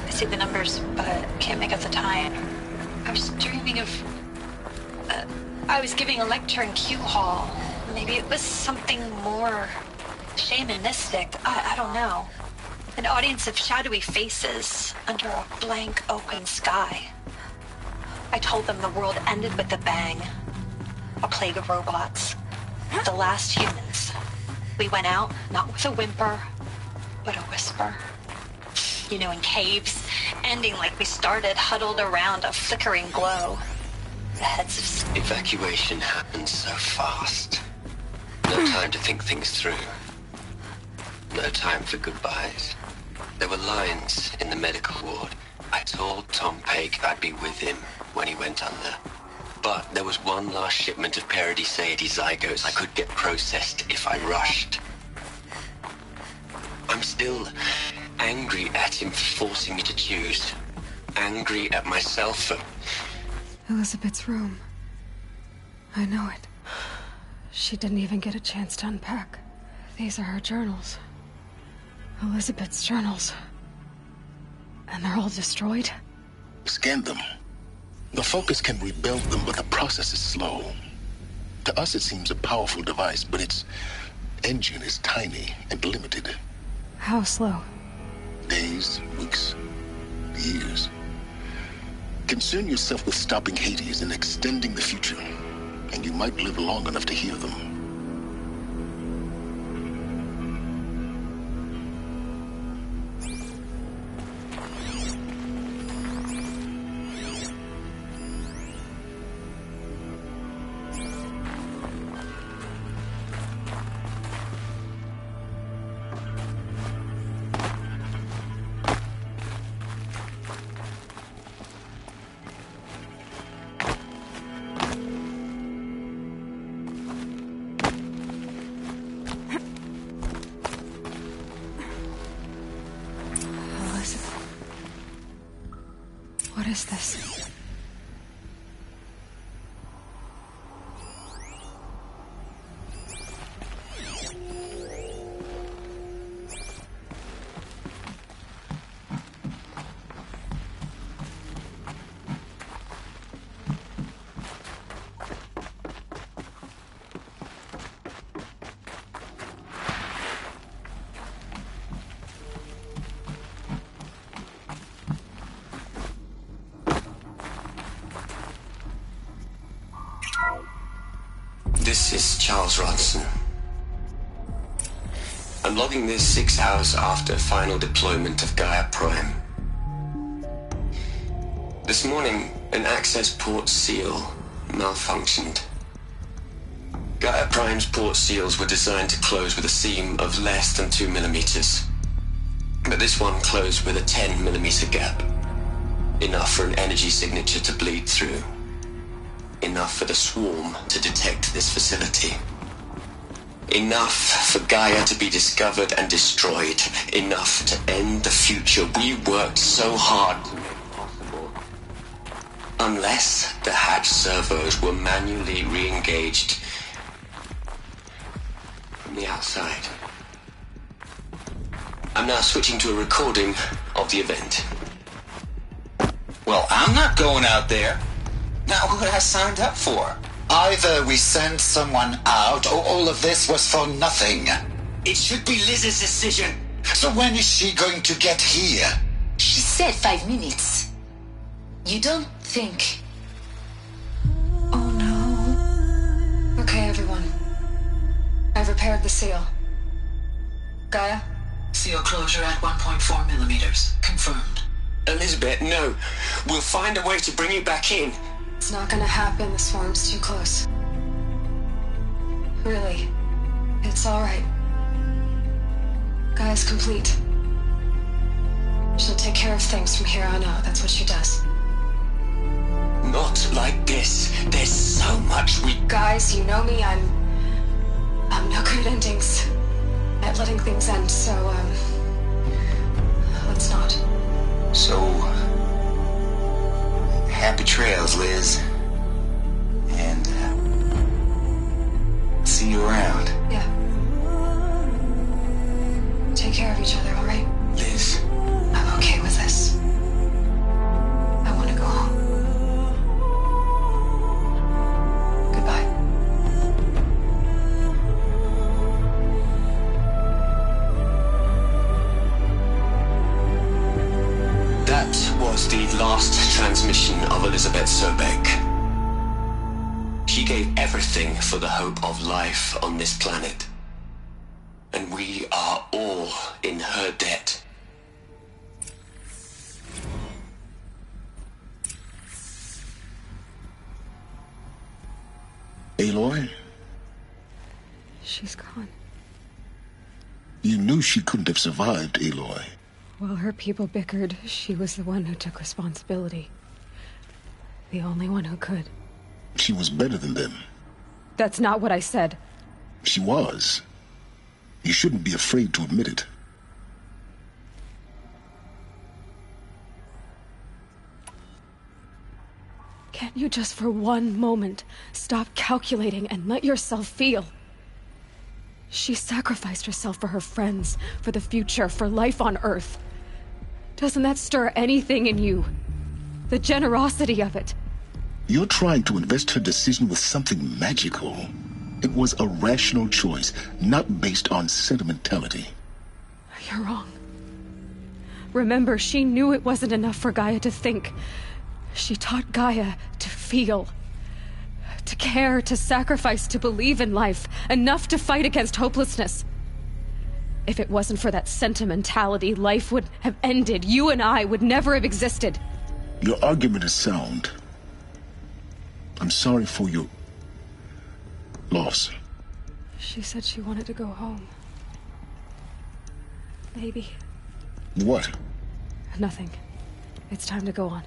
I see the numbers, but can't make out the time. I was dreaming of... I was giving a lecture in Q Hall. Maybe it was something more shamanistic. I don't know. An audience of shadowy faces under a blank open sky. I told them the world ended with a bang. A plague of robots. The last humans. We went out, not with a whimper, but a whisper. You know, in caves, ending like we started, huddled around a flickering glow. The heads of... Evacuation happened so fast. No time to think things through. No time for goodbyes. There were lines in the medical ward. I told Tom Pake I'd be with him when he went under. But there was one last shipment of Paradiseidae zygotes I could get processed if I rushed. I'm still angry at him for forcing me to choose. Angry at myself for... Elizabeth's room. I know it. She didn't even get a chance to unpack. These are her journals. Elizabeth's journals. And they're all destroyed? Scan them. The Focus can rebuild them, but the process is slow. To us, it seems a powerful device, but its engine is tiny and limited. How slow? Days, weeks, years. Concern yourself with stopping Hades and extending the future, and you might live long enough to hear them. What is this? This is Charles Ronson. I'm logging this 6 hours after final deployment of Gaia Prime. This morning, an access port seal malfunctioned. Gaia Prime's port seals were designed to close with a seam of less than 2 millimeters. But this one closed with a 10 millimeter gap. Enough for an energy signature to bleed through. Enough for the swarm to detect this facility. Enough for Gaia to be discovered and destroyed. Enough to end the future we worked so hard to make possible. Unless the hatch servos were manually re-engaged from the outside. I'm now switching to a recording of the event. Well, I'm not going out there. Not what I signed up for. Either we sent someone out, or all of this was for nothing. It should be Liz's decision. So when is she going to get here? She said 5 minutes. You don't think... Oh no. Okay, everyone. I've repaired the seal. Gaia? Seal closure at 1.4 millimeters. Confirmed. Elizabeth, no. We'll find a way to bring you back in. It's not gonna happen. The swarm's too close. Really. It's alright. Gaia's complete. She'll take care of things from here on out. That's what she does. Not like this. There's so much we... Guys, you know me. I'm no good at endings. At letting things end, so, let's not. So, happy trails, Liz. And, see you around. Yeah. Take care of each other, alright? Liz. I'm okay with this. I want to go home. Goodbye. That was the last transmission of Elizabeth Sobek. She gave everything for the hope of life on this planet. And we are all in her debt. Aloy? She's gone. You knew she couldn't have survived, Aloy. While her people bickered, she was the one who took responsibility. The only one who could. She was better than them. That's not what I said. She was. You shouldn't be afraid to admit it. Can't you just for one moment stop calculating and let yourself feel? She sacrificed herself for her friends, for the future, for life on Earth. Doesn't that stir anything in you? The generosity of it. You're trying to invest her decision with something magical. It was a rational choice, not based on sentimentality. You're wrong. Remember, she knew it wasn't enough for Gaia to think. She taught Gaia to feel. To care, to sacrifice, to believe in life. Enough to fight against hopelessness. If it wasn't for that sentimentality, life would have ended. You and I would never have existed. Your argument is sound. I'm sorry for your loss. She said she wanted to go home. Maybe. What? Nothing. It's time to go on.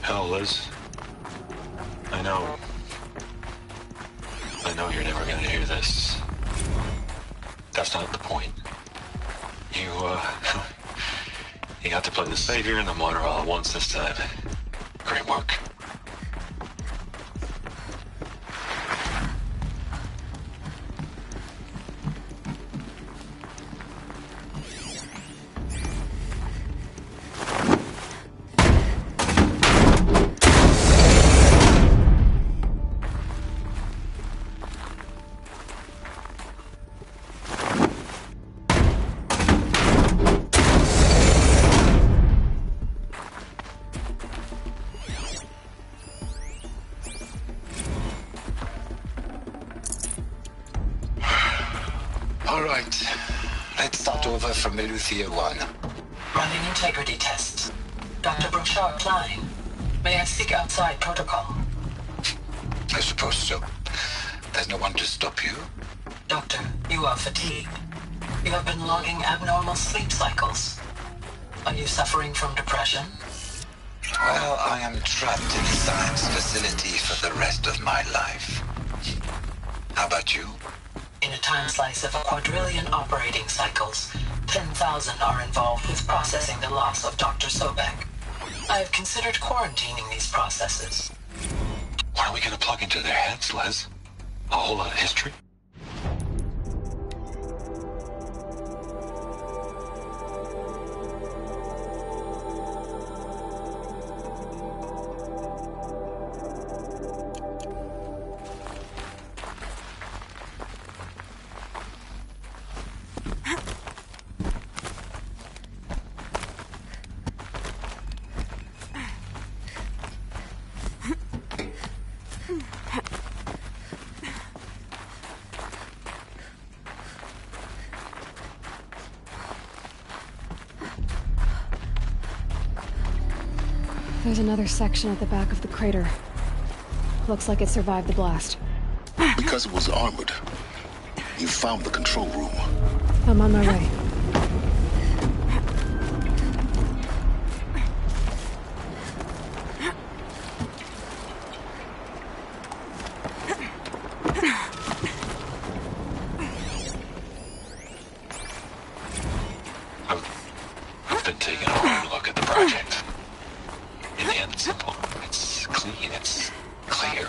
Hell, Liz. I know you're never gonna hear this. That's not the point. You got to play the savior and the martyr all at once this time. Great work. Alethea 1. Running integrity tests. Dr. Brochard Klein. May I speak outside protocol? I suppose so. There's no one to stop you. Doctor, you are fatigued. You have been logging abnormal sleep cycles. Are you suffering from depression? Well, I am trapped in a science facility for the rest of my life. How about you? In a time slice of 1,250,000,000 operating cycles, 10,000 are involved with processing the loss of Dr. Sobek. I have considered quarantining these processes. What are we gonna plug into their heads, Les? A whole lot of history? There's another section at the back of the crater. Looks like it survived the blast. Because it was armored. You found the control room. I'm on my way. I've been taking a hard look at the project. In the end, it's simple. It's clean. It's clear.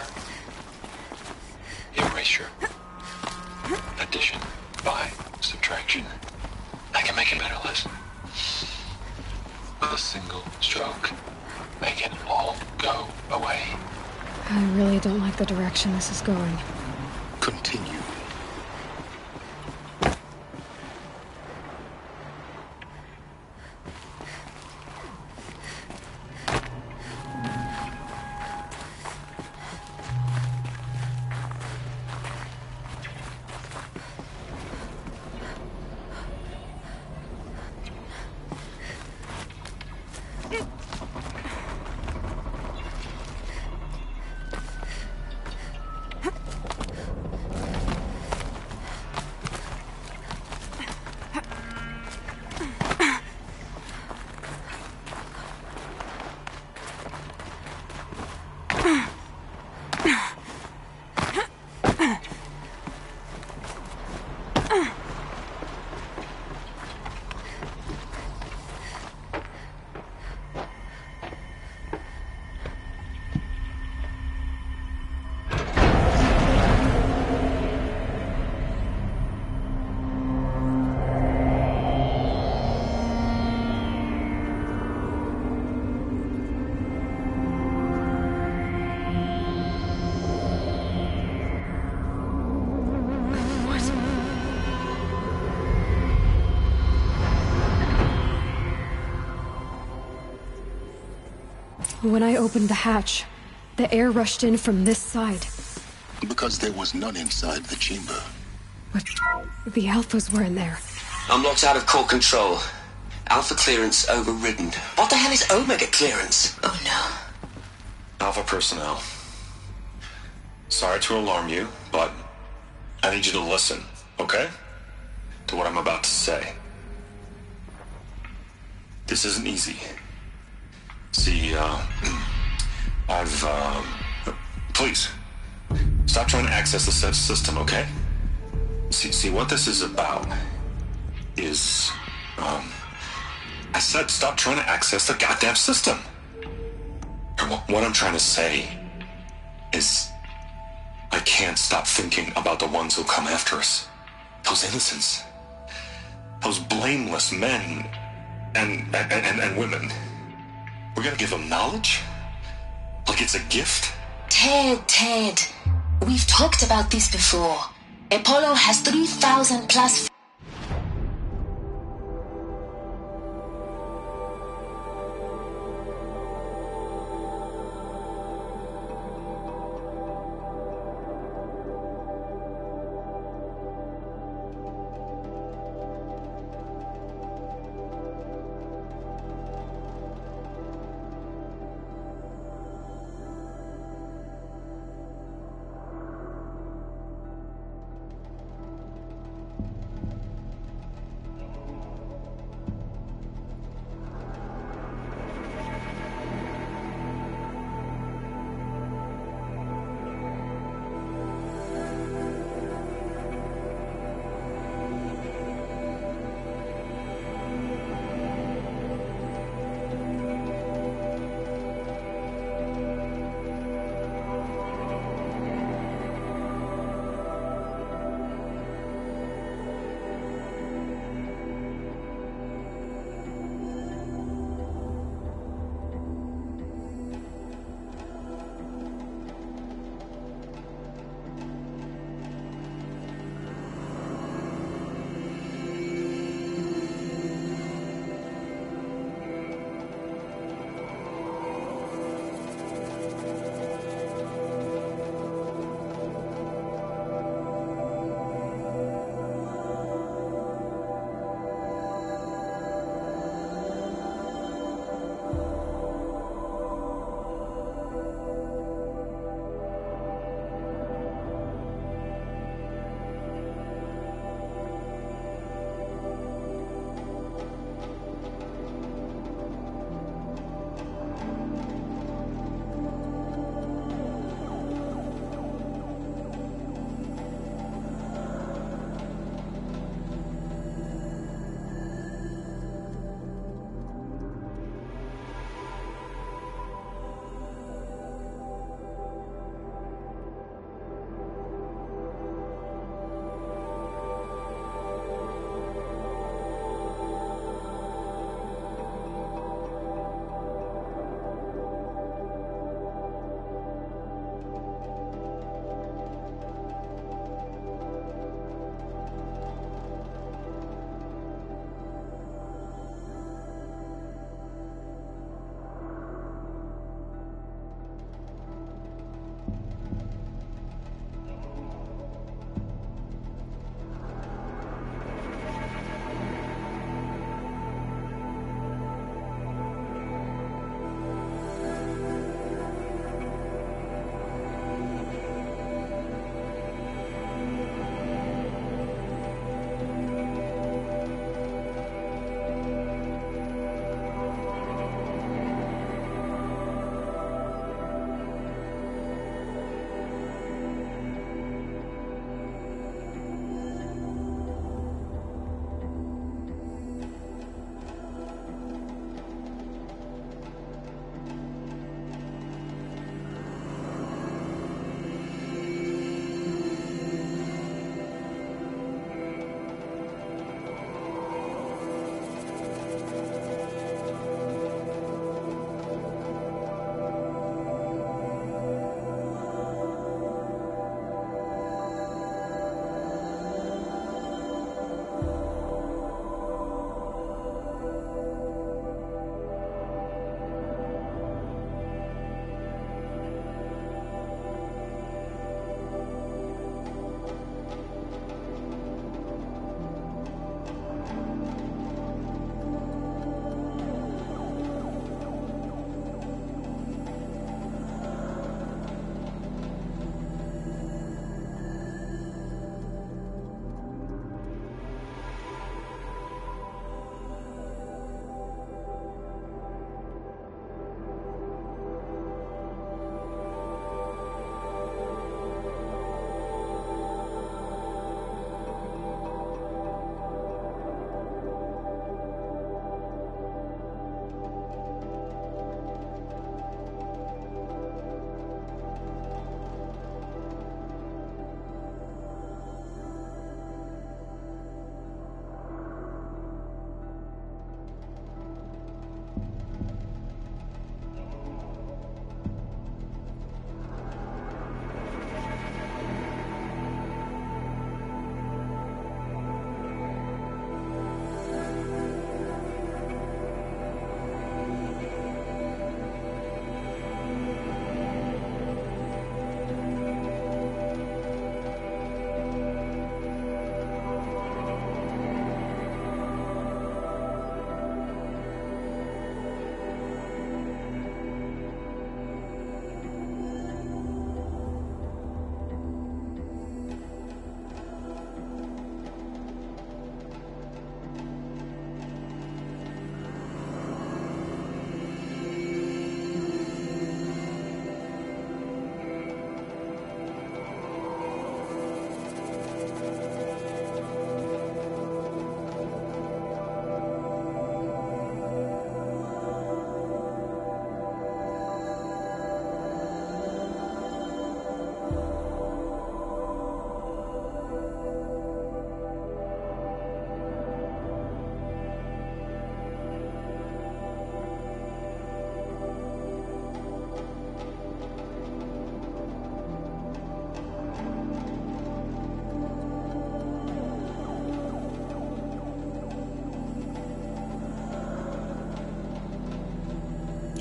Erasure. Addition. By. Subtraction. I can make it better, Liz. With a single stroke. Make it all go away. I really don't like the direction this is going. Continue. When I opened the hatch, the air rushed in from this side. Because there was none inside the chamber. But the Alphas were in there. I'm locked out of core control. Alpha clearance overridden. What the hell is Omega clearance? Oh no. Alpha personnel. Sorry to alarm you, but I need you to listen, okay? To what I'm about to say. This isn't easy. See, please, stop trying to access the system, okay? See, what this is about is, I said stop trying to access the goddamn system. And what I'm trying to say is, I can't stop thinking about the ones who come after us. Those innocents. Those blameless men and women. We're gonna give them knowledge? Like it's a gift? Ted. We've talked about this before. Apollo has 3,000 plus...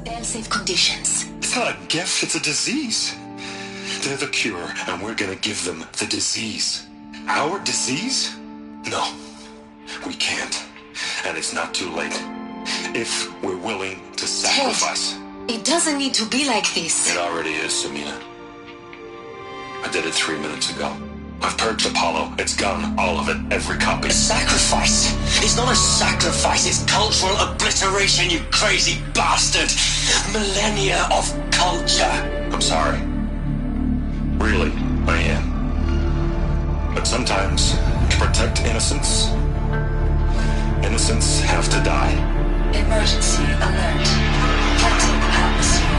They're safe conditions. It's not a gift, it's a disease. They're the cure, and we're gonna give them the disease. Our disease? No, we can't. And it's not too late. If we're willing to sacrifice. Ted, it doesn't need to be like this. It already is, Samina. I did it 3 minutes ago. I've purged Apollo. It's gone. All of it. Every copy. A sacrifice? It's not a sacrifice. It's cultural obliteration, you crazy bastard. Millennia of culture. I'm sorry. Really, I am. But sometimes, to protect innocence, innocents have to die. Emergency alert. Hectic atmosphere.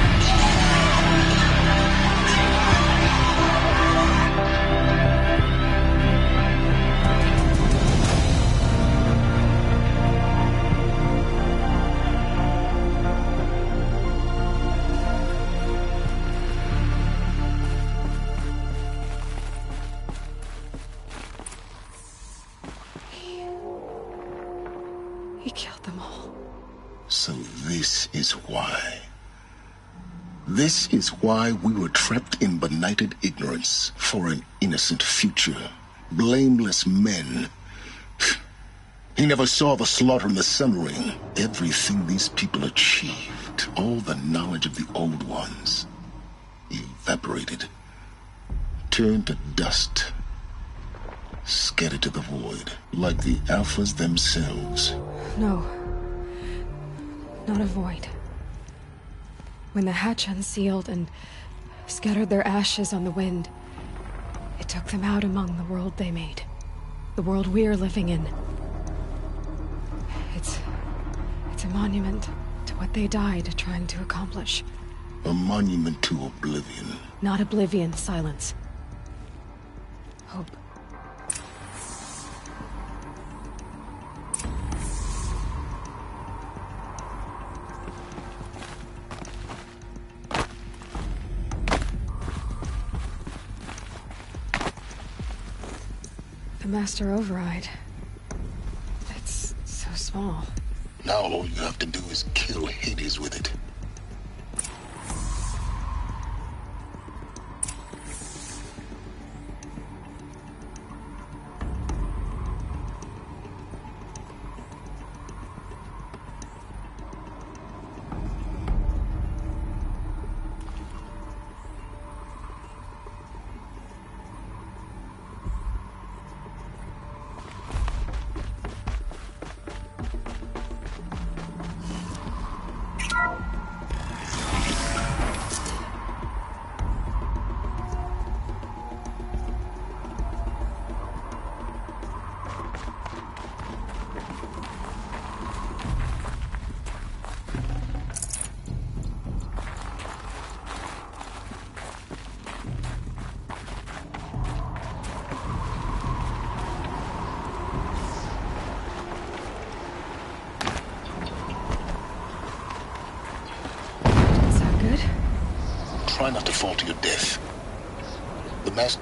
He killed them all. So this is why. This is why we were trapped in benighted ignorance for an innocent future. Blameless men. He never saw the slaughter in the Sun Ring. Everything these people achieved, all the knowledge of the old ones, evaporated, turned to dust, scattered to the void, like the Alphas themselves. No. Not a void. When the hatch unsealed and scattered their ashes on the wind, it took them out among the world they made. The world we're living in. It's a monument to what they died trying to accomplish. A monument to oblivion. Not oblivion, silence. Hope. The Master Override. It's so small. Now all you have to do is kill Hades with it. Try not to fall to your death. The master...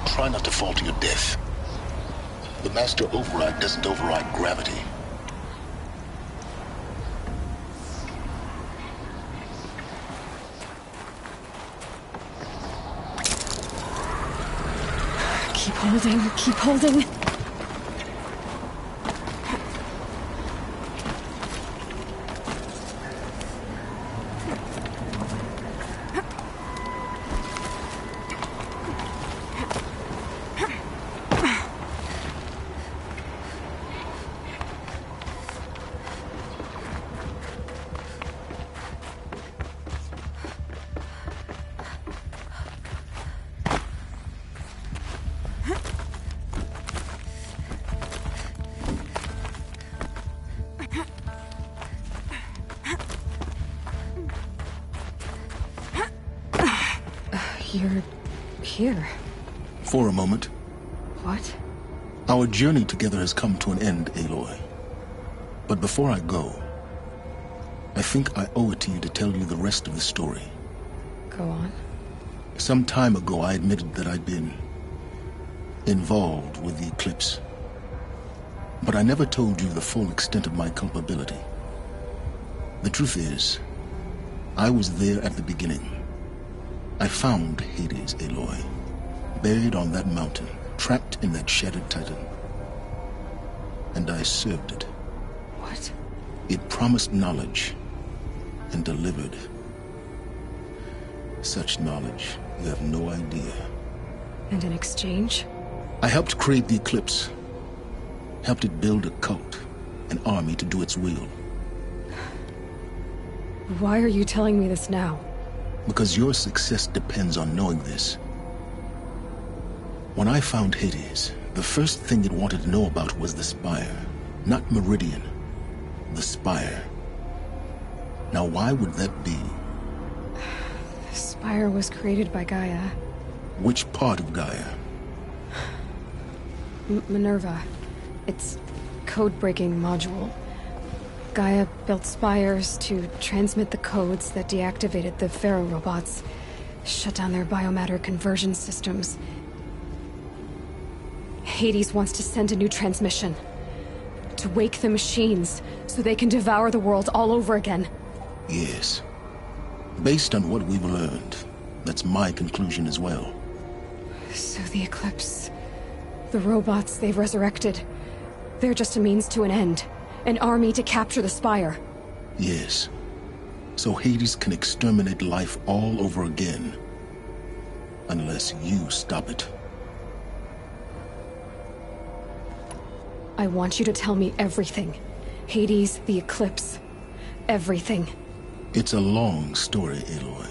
Try not to fall to your death. The Master Override doesn't override gravity. Keep holding, keep holding. You're here. For a moment. What? Our journey together has come to an end, Aloy. But before I go, I think I owe it to you to tell you the rest of the story. Go on. Some time ago, I admitted that I'd been involved with the eclipse. But I never told you the full extent of my culpability. The truth is, I was there at the beginning. I found Hades, Aloy, buried on that mountain, trapped in that shattered titan. And I served it. What? It promised knowledge and delivered. Such knowledge, you have no idea. And in exchange? I helped create the eclipse. Helped it build a cult, an army to do its will. Why are you telling me this now? Because your success depends on knowing this. When I found Hades, the first thing it wanted to know about was the Spire. Not Meridian. The Spire. Now why would that be? The Spire was created by Gaia. Which part of Gaia? Minerva. Its code-breaking module. Gaia built spires to transmit the codes that deactivated the Pharaoh robots, shut down their biomatter conversion systems. Hades wants to send a new transmission. To wake the machines, so they can devour the world all over again. Yes. Based on what we've learned, that's my conclusion as well. So the Eclipse... the robots they've resurrected... they're just a means to an end. An army to capture the Spire. Yes. So Hades can exterminate life all over again. Unless you stop it. I want you to tell me everything. Hades, the Eclipse. Everything. It's a long story, Aloy.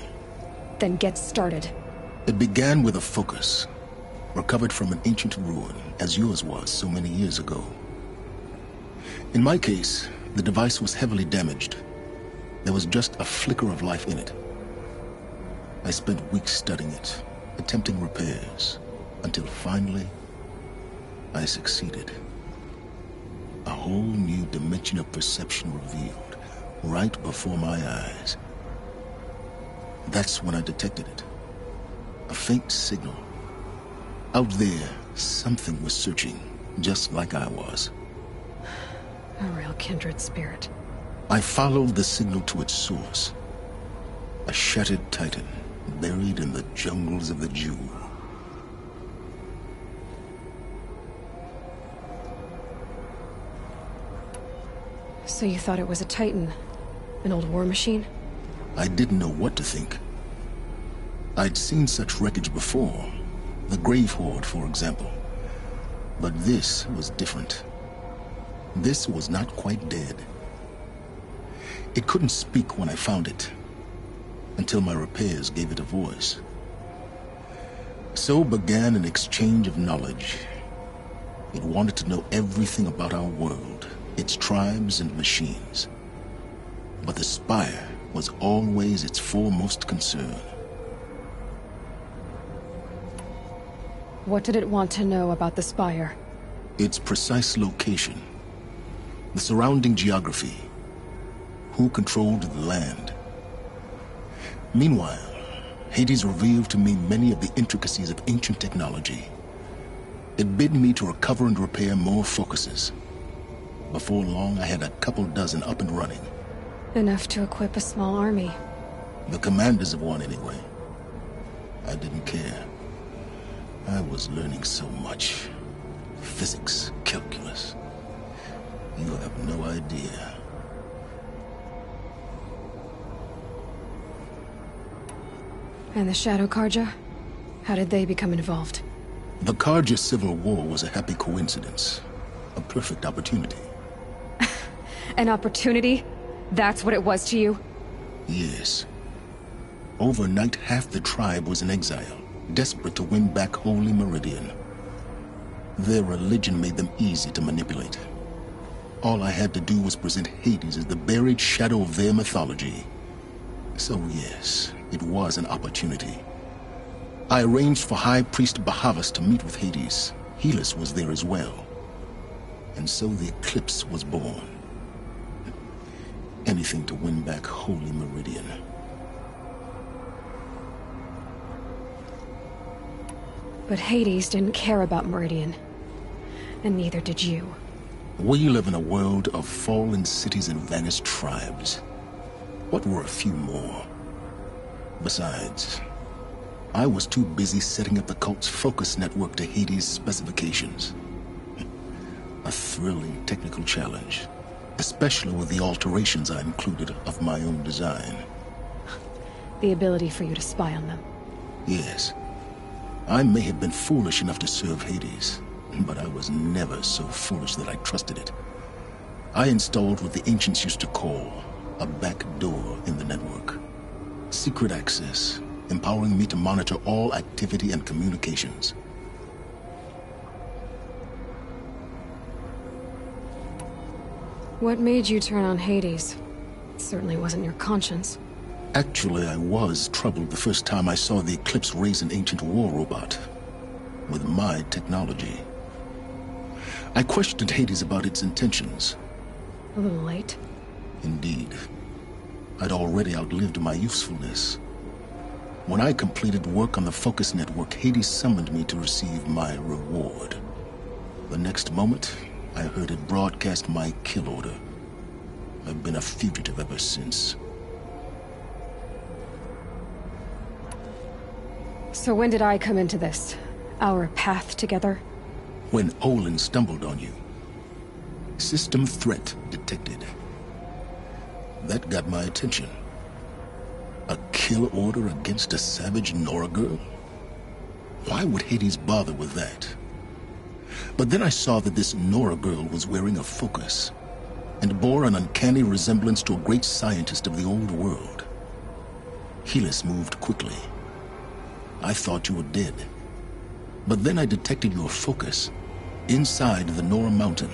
Then get started. It began with a focus. Recovered from an ancient ruin, as yours was so many years ago. In my case, the device was heavily damaged. There was just a flicker of life in it. I spent weeks studying it, attempting repairs, until finally, I succeeded. A whole new dimension of perception revealed, right before my eyes. That's when I detected it. A faint signal. Out there, something was searching, just like I was. A real kindred spirit. I followed the signal to its source. A shattered titan, buried in the jungles of the Jewel. So you thought it was a titan? An old war machine? I didn't know what to think. I'd seen such wreckage before. The Grave Horde, for example. But this was different. This was not quite dead. It couldn't speak when I found it, until my repairs gave it a voice. So began an exchange of knowledge. It wanted to know everything about our world, its tribes and machines. But the Spire was always its foremost concern. What did it want to know about the Spire? Its precise location. The surrounding geography. Who controlled the land. Meanwhile, Hades revealed to me many of the intricacies of ancient technology. It bid me to recover and repair more focuses. Before long, I had a couple dozen up and running. Enough to equip a small army. The commanders of one, anyway. I didn't care. I was learning so much. Physics, calculus. You have no idea. And the Shadow Karja? How did they become involved? The Karja civil war was a happy coincidence. A perfect opportunity. An opportunity? That's what it was to you? Yes. Overnight, half the tribe was in exile, desperate to win back Holy Meridian. Their religion made them easy to manipulate. All I had to do was present Hades as the buried shadow of their mythology. So yes, it was an opportunity. I arranged for High Priest Bahavas to meet with Hades. Helis was there as well. And so the Eclipse was born. Anything to win back Holy Meridian. But Hades didn't care about Meridian. And neither did you. We live in a world of fallen cities and vanished tribes. What were a few more? Besides, I was too busy setting up the cult's focus network to Hades' specifications. A thrilling technical challenge, especially with the alterations I included of my own design. The ability for you to spy on them. Yes. I may have been foolish enough to serve Hades, but I was never so foolish that I trusted it. I installed what the ancients used to call a back door in the network. Secret access, empowering me to monitor all activity and communications. What made you turn on Hades? It certainly wasn't your conscience. Actually, I was troubled the first time I saw the Eclipse raise an ancient war robot. With my technology. I questioned Hades about its intentions. A little late. Indeed. I'd already outlived my usefulness. When I completed work on the Focus Network, Hades summoned me to receive my reward. The next moment, I heard it broadcast my kill order. I've been a fugitive ever since. So when did I come into this? Our path together? When Olin stumbled on you. System threat detected. That got my attention. A kill order against a savage Nora girl? Why would Hades bother with that? But then I saw that this Nora girl was wearing a focus, and bore an uncanny resemblance to a great scientist of the old world. Helis moved quickly. I thought you were dead. But then I detected your focus inside the Nora mountain.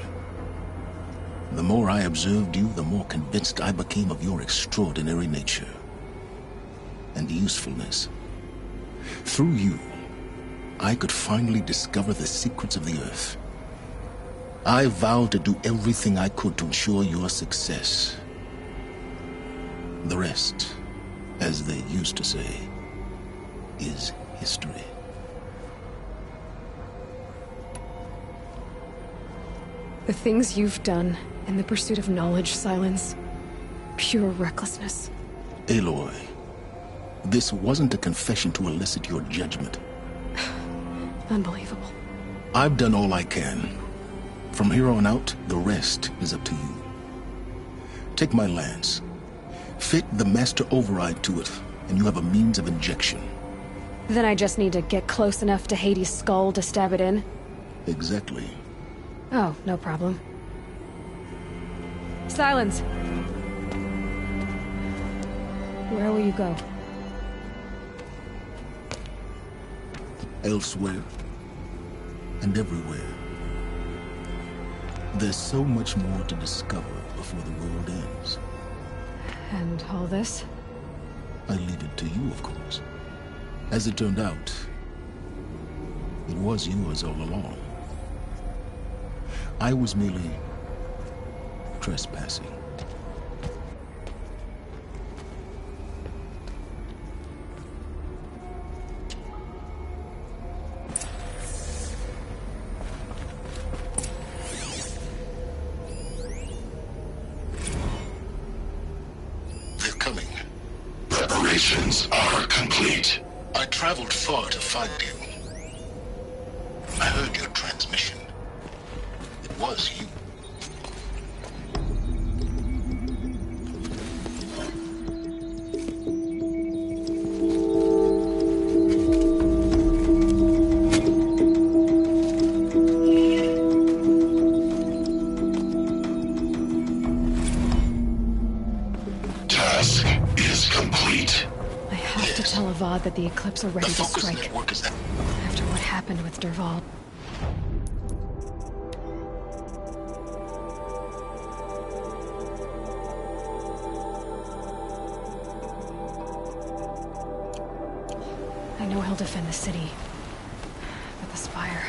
The more I observed you, the more convinced I became of your extraordinary nature and usefulness. Through you, I could finally discover the secrets of the Earth. I vowed to do everything I could to ensure your success. The rest, as they used to say, is history. The things you've done in the pursuit of knowledge, Silence. Pure recklessness. Aloy, this wasn't a confession to elicit your judgment. Unbelievable. I've done all I can. From here on out, the rest is up to you. Take my lance. Fit the master override to it, and you have a means of injection. Then I just need to get close enough to Hades' skull to stab it in? Exactly. Oh, no problem. Silence! Where will you go? Elsewhere. And everywhere. There's so much more to discover before the world ends. And all this? I leave it to you, of course. As it turned out, it was yours all along. I was merely trespassing. They're coming. Preparations are complete. I traveled far to find you. I heard your transmission. It was you. Task is complete. I have to tell Avad that the Eclipse are ready to strike. After what happened with Dervahl. I know he'll defend the city. But the Spire...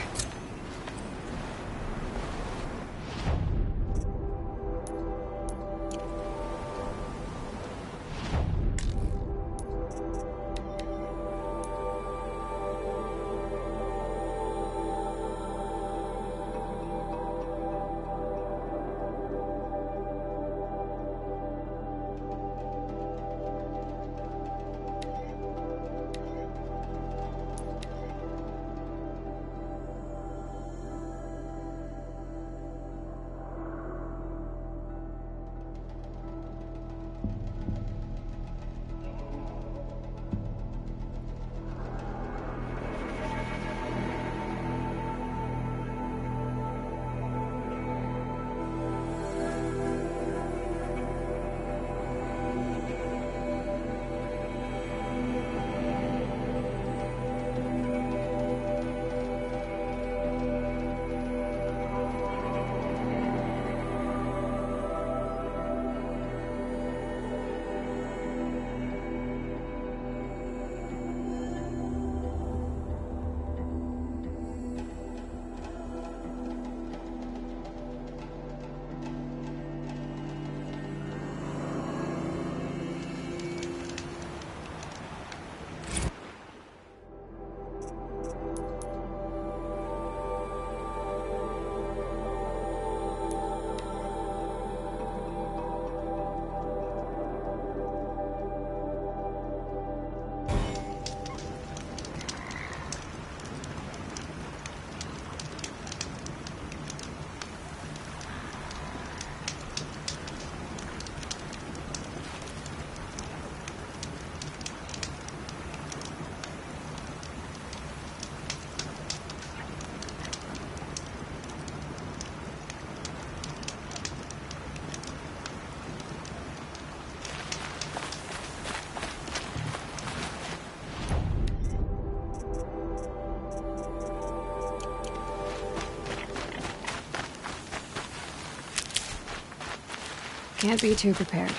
Can't be too prepared.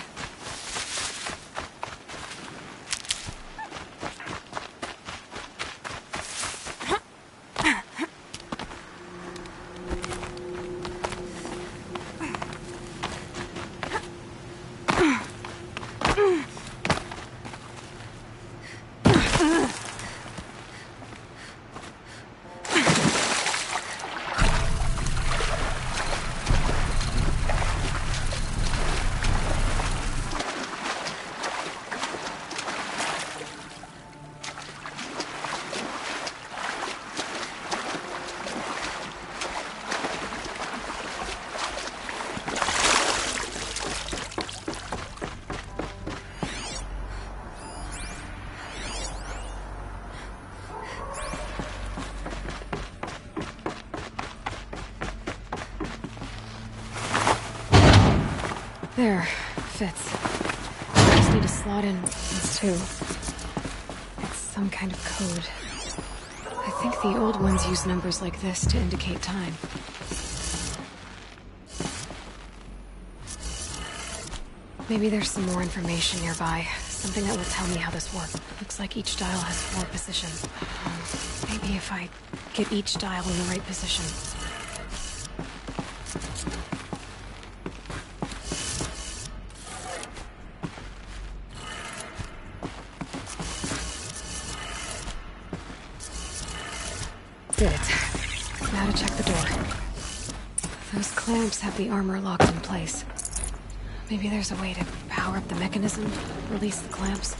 There. Fits. I just need to slot in these two. It's some kind of code. I think the old ones use numbers like this to indicate time. Maybe there's some more information nearby. Something that will tell me how this works. Looks like each dial has 4 positions. Maybe if I get each dial in the right position. Did it. Now to check the door. Those clamps have the armor locked in place. Maybe there's a way to power up the mechanism, release the clamps.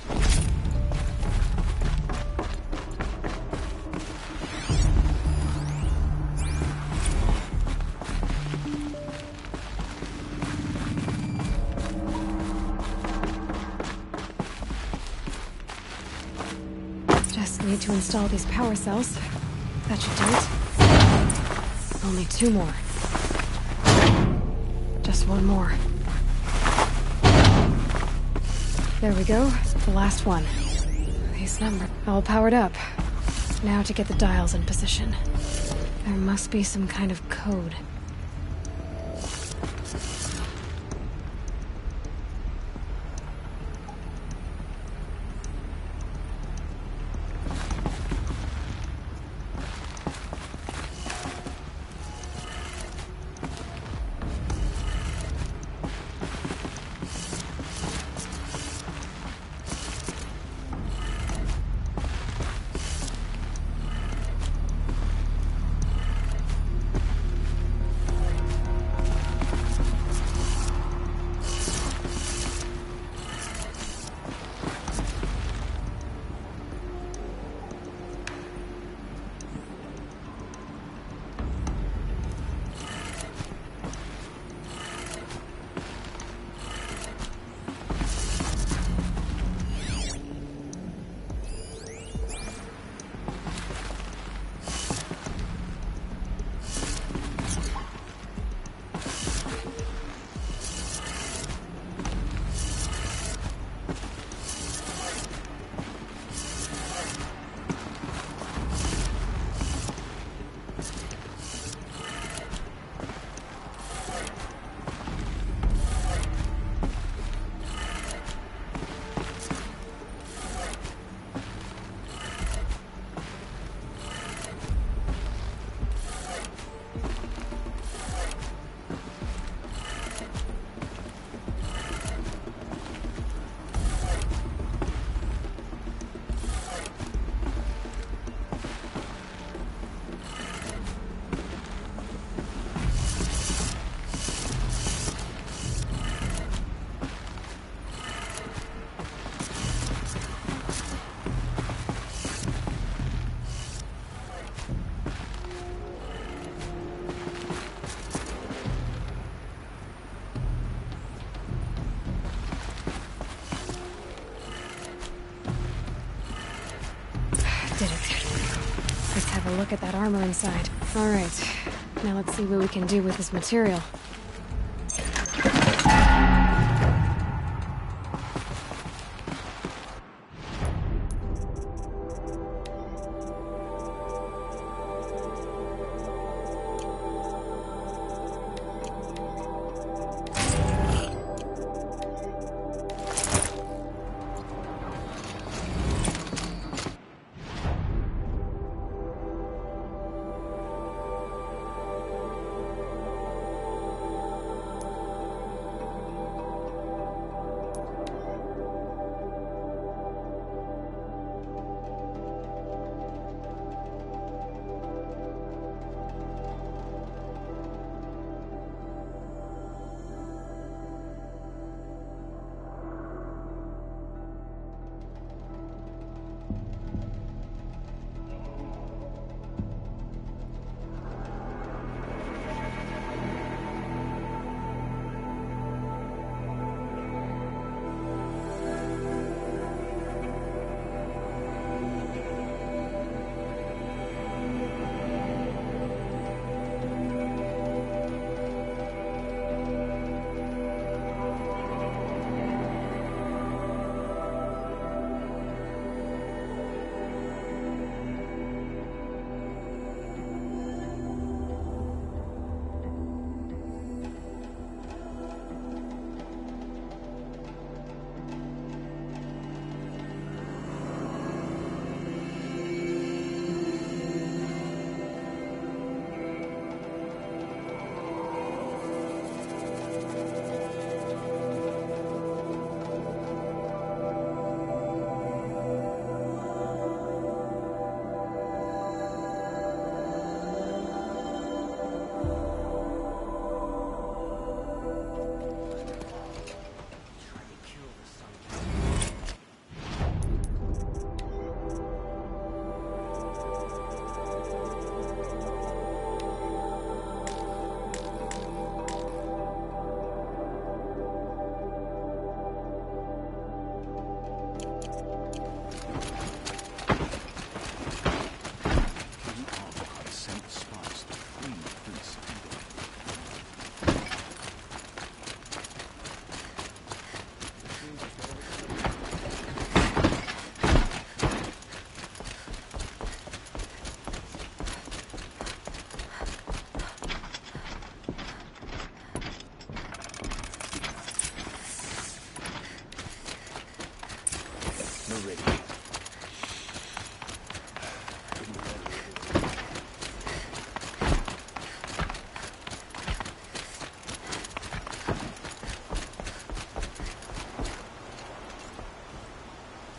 Just need to install these power cells. That should do it. Only 2 more. Just 1 more. There we go. The last one. These numbers all powered up. Now to get the dials in position. There must be some kind of code. have a look at that armor inside. Alright, now let's see what we can do with this material.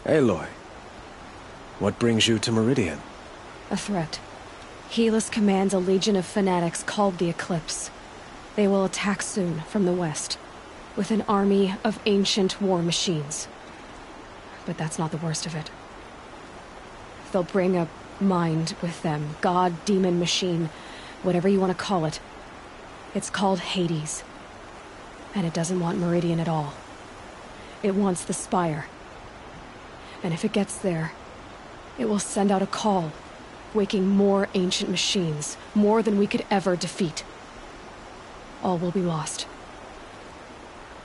Aloy, what brings you to Meridian? A threat. Helis commands a legion of fanatics called the Eclipse. They will attack soon from the west, with an army of ancient war machines. But that's not the worst of it. They'll bring a mind with them, god, demon, machine, whatever you want to call it. It's called Hades. And it doesn't want Meridian at all. It wants the Spire. And if it gets there, it will send out a call, waking more ancient machines, more than we could ever defeat. All will be lost.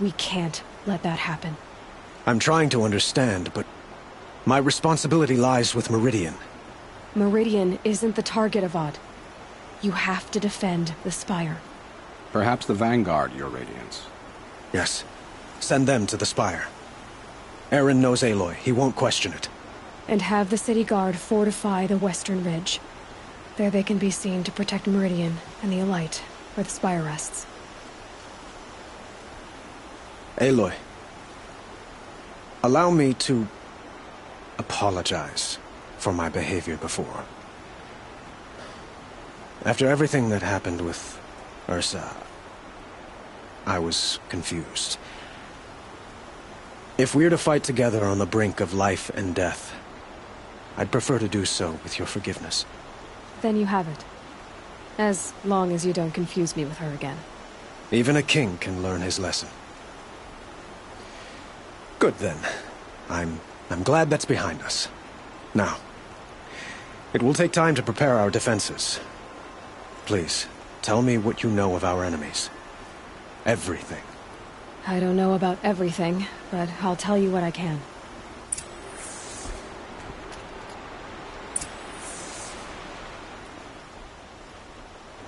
We can't let that happen. I'm trying to understand, but my responsibility lies with Meridian. Meridian isn't the target, Avad. You have to defend the Spire. Perhaps the Vanguard, Your Radiance. Yes. Send them to the Spire. Aaron knows Aloy. He won't question it. And have the city guard fortify the western ridge. There they can be seen to protect Meridian and the Elite, where the Spire rests. Aloy, allow me to apologize for my behavior before. After everything that happened with Ursa, I was confused. If we're to fight together on the brink of life and death, I'd prefer to do so with your forgiveness. Then you have it. As long as you don't confuse me with her again. Even a king can learn his lesson. Good then. I'm glad that's behind us. Now, It will take time to prepare our defenses. Please, tell me what you know of our enemies. Everything. I don't know about everything, but I'll tell you what I can.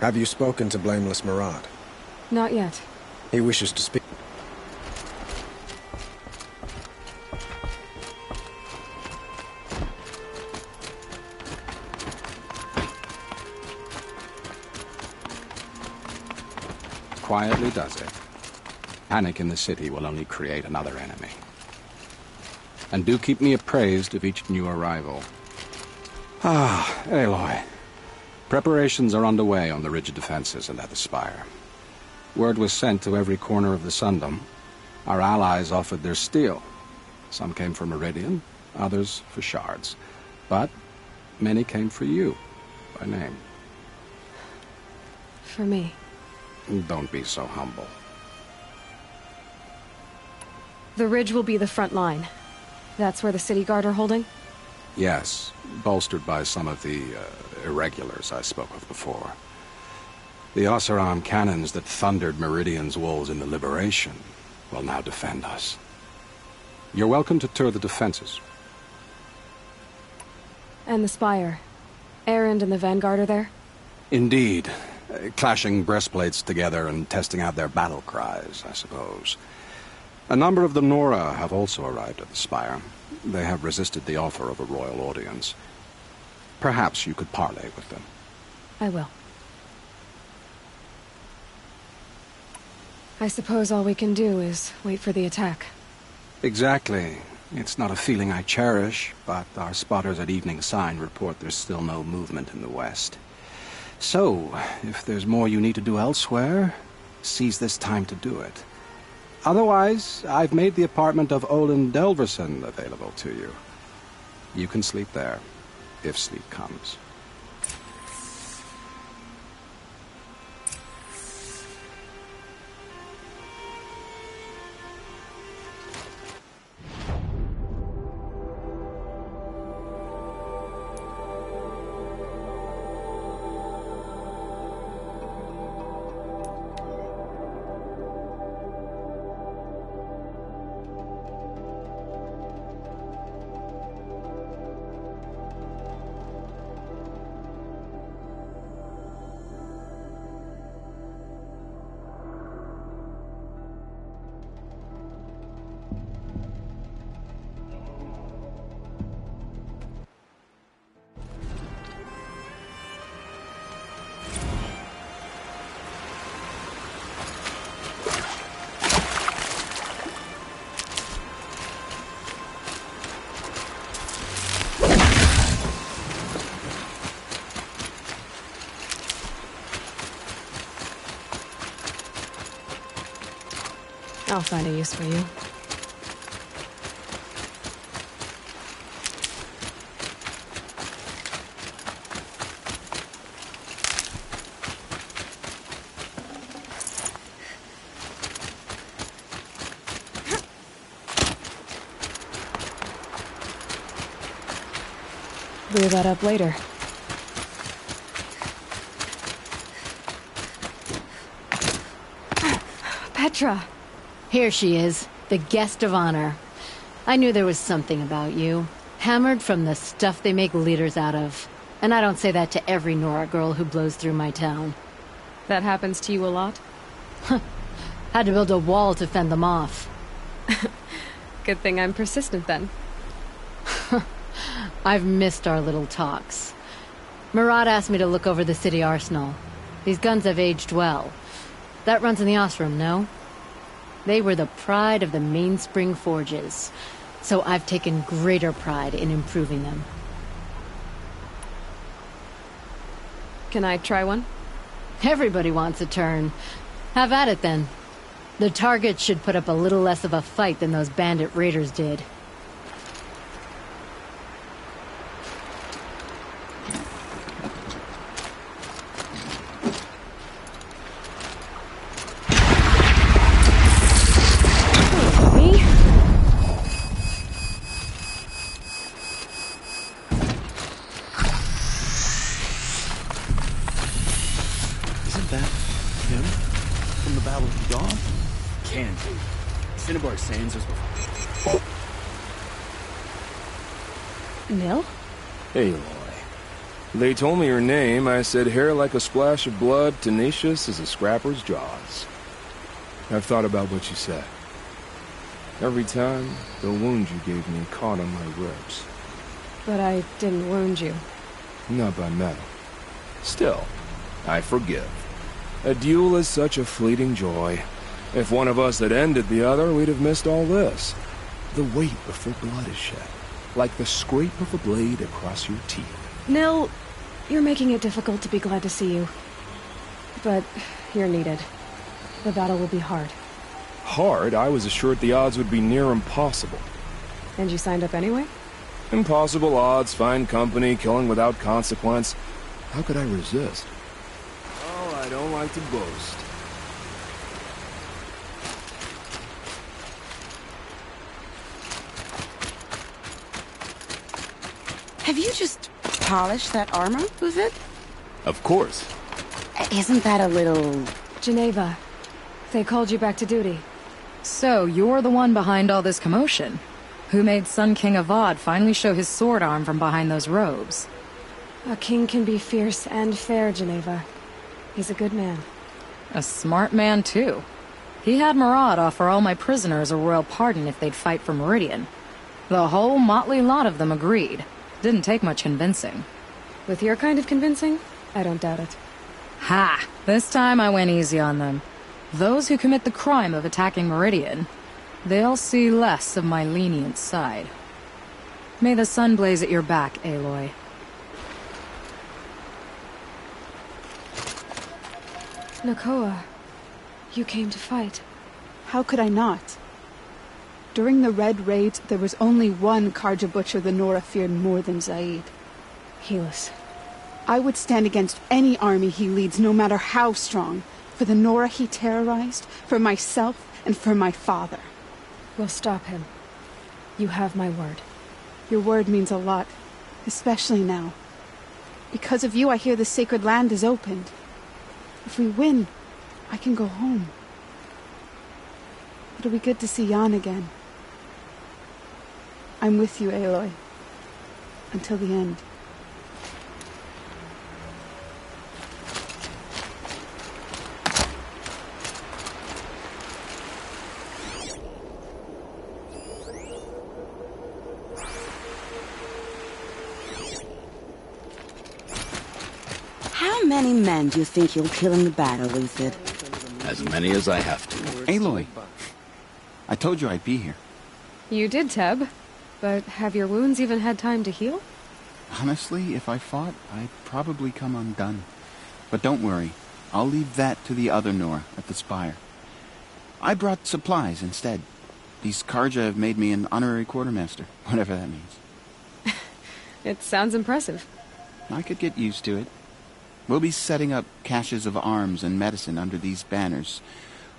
Have you spoken to Blameless Murad? Not yet. He wishes to speak. Quietly does it. Panic in the city will only create another enemy. And do keep me appraised of each new arrival. Ah, Aloy. Preparations are underway on the rigid defenses and at the spire. Word was sent to every corner of the Sundom. Our allies offered their steel. Some came for Meridian, others for shards. But many came for you, by name. For me. Don't be so humble. The ridge will be the front line. That's where the city guard are holding? Yes, bolstered by some of the irregulars I spoke of before. The Oseram cannons that thundered Meridian's walls in the Liberation will now defend us. You're welcome to tour the defenses. And the spire. Erend and the Vanguard are there? Indeed. Clashing breastplates together and testing out their battle cries, I suppose. A number of the Nora have also arrived at the spire. They have resisted the offer of a royal audience. Perhaps you could parley with them. I will. I suppose all we can do is wait for the attack. Exactly. It's not a feeling I cherish, but our spotters at Evening Sign report there's still no movement in the west. So, if there's more you need to do elsewhere, seize this time to do it. Otherwise, I've made the apartment of Olin Delverson available to you. You can sleep there, if sleep comes. I'll find a use for you. Blew that up later. Petra! Here she is, the guest of honor. I knew there was something about you. Hammered from the stuff they make leaders out of. And I don't say that to every Nora girl who blows through my town. That happens to you a lot? Had to build a wall to fend them off. Good thing I'm persistent then. I've missed our little talks. Murad asked me to look over the city arsenal. These guns have aged well. That runs in the Osram, no? They were the pride of the Mainspring Forges, so I've taken greater pride in improving them. Can I try one? Everybody wants a turn. Have at it, then. The target should put up a little less of a fight than those bandit raiders did. Nil? Aloy. They told me your name. I said hair like a splash of blood, tenacious as a scrapper's jaws. I've thought about what you said. Every time, the wound you gave me caught on my ribs. But I didn't wound you. Not by metal. Still, I forgive. A duel is such a fleeting joy. If one of us had ended the other, we'd have missed all this. The wait before blood is shed. Like the scrape of a blade across your teeth. Nil, you're making it difficult to be glad to see you. But you're needed. The battle will be hard. Hard? I was assured the odds would be near impossible. And you signed up anyway? Impossible odds, fine company, killing without consequence. How could I resist? Oh, I don't like to boast. Have you just polished that armor, was it? Of course. Isn't that a little... Geneva. They called you back to duty. So, you're the one behind all this commotion? Who made Sun King Avad finally show his sword arm from behind those robes? A king can be fierce and fair, Geneva. He's a good man. A smart man, too. He had Murad offer all my prisoners a royal pardon if they'd fight for Meridian. The whole motley lot of them agreed. Didn't take much convincing. With your kind of convincing, I don't doubt it. Ha! This time I went easy on them. Those who commit the crime of attacking Meridian, they'll see less of my lenient side. May the sun blaze at your back, Aloy. Nakoa, you came to fight. How could I not? During the Red Raids, there was only one Karja Butcher the Nora feared more than Zaid. Helis. I would stand against any army he leads, no matter how strong. For the Nora he terrorized, for myself, and for my father. We'll stop him. You have my word. Your word means a lot, especially now. Because of you, I hear the sacred land is opened. If we win, I can go home. It'll be good to see Jan again. I'm with you, Aloy. Until the end. How many men do you think you'll kill in the battle, Lucid? As many as I have to. Aloy, I told you I'd be here. You did, Teb. But have your wounds even had time to heal? Honestly, if I fought, I'd probably come undone. But don't worry. I'll leave that to the other Nora at the Spire. I brought supplies instead. These Karja have made me an honorary quartermaster, whatever that means. It sounds impressive. I could get used to it. We'll be setting up caches of arms and medicine under these banners.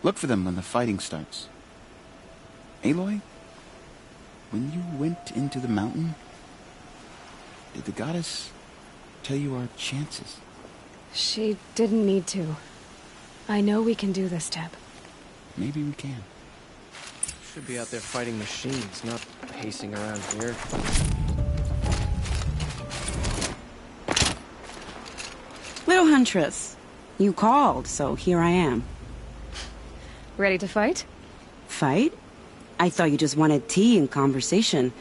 Look for them when the fighting starts. Aloy, when you went into the mountain, did the goddess tell you our chances? She didn't need to. I know we can do this, Teb. Maybe we can. Should be out there fighting machines, not pacing around here. Little Huntress, you called, so here I am. Ready to fight? Fight? I thought you just wanted tea and conversation.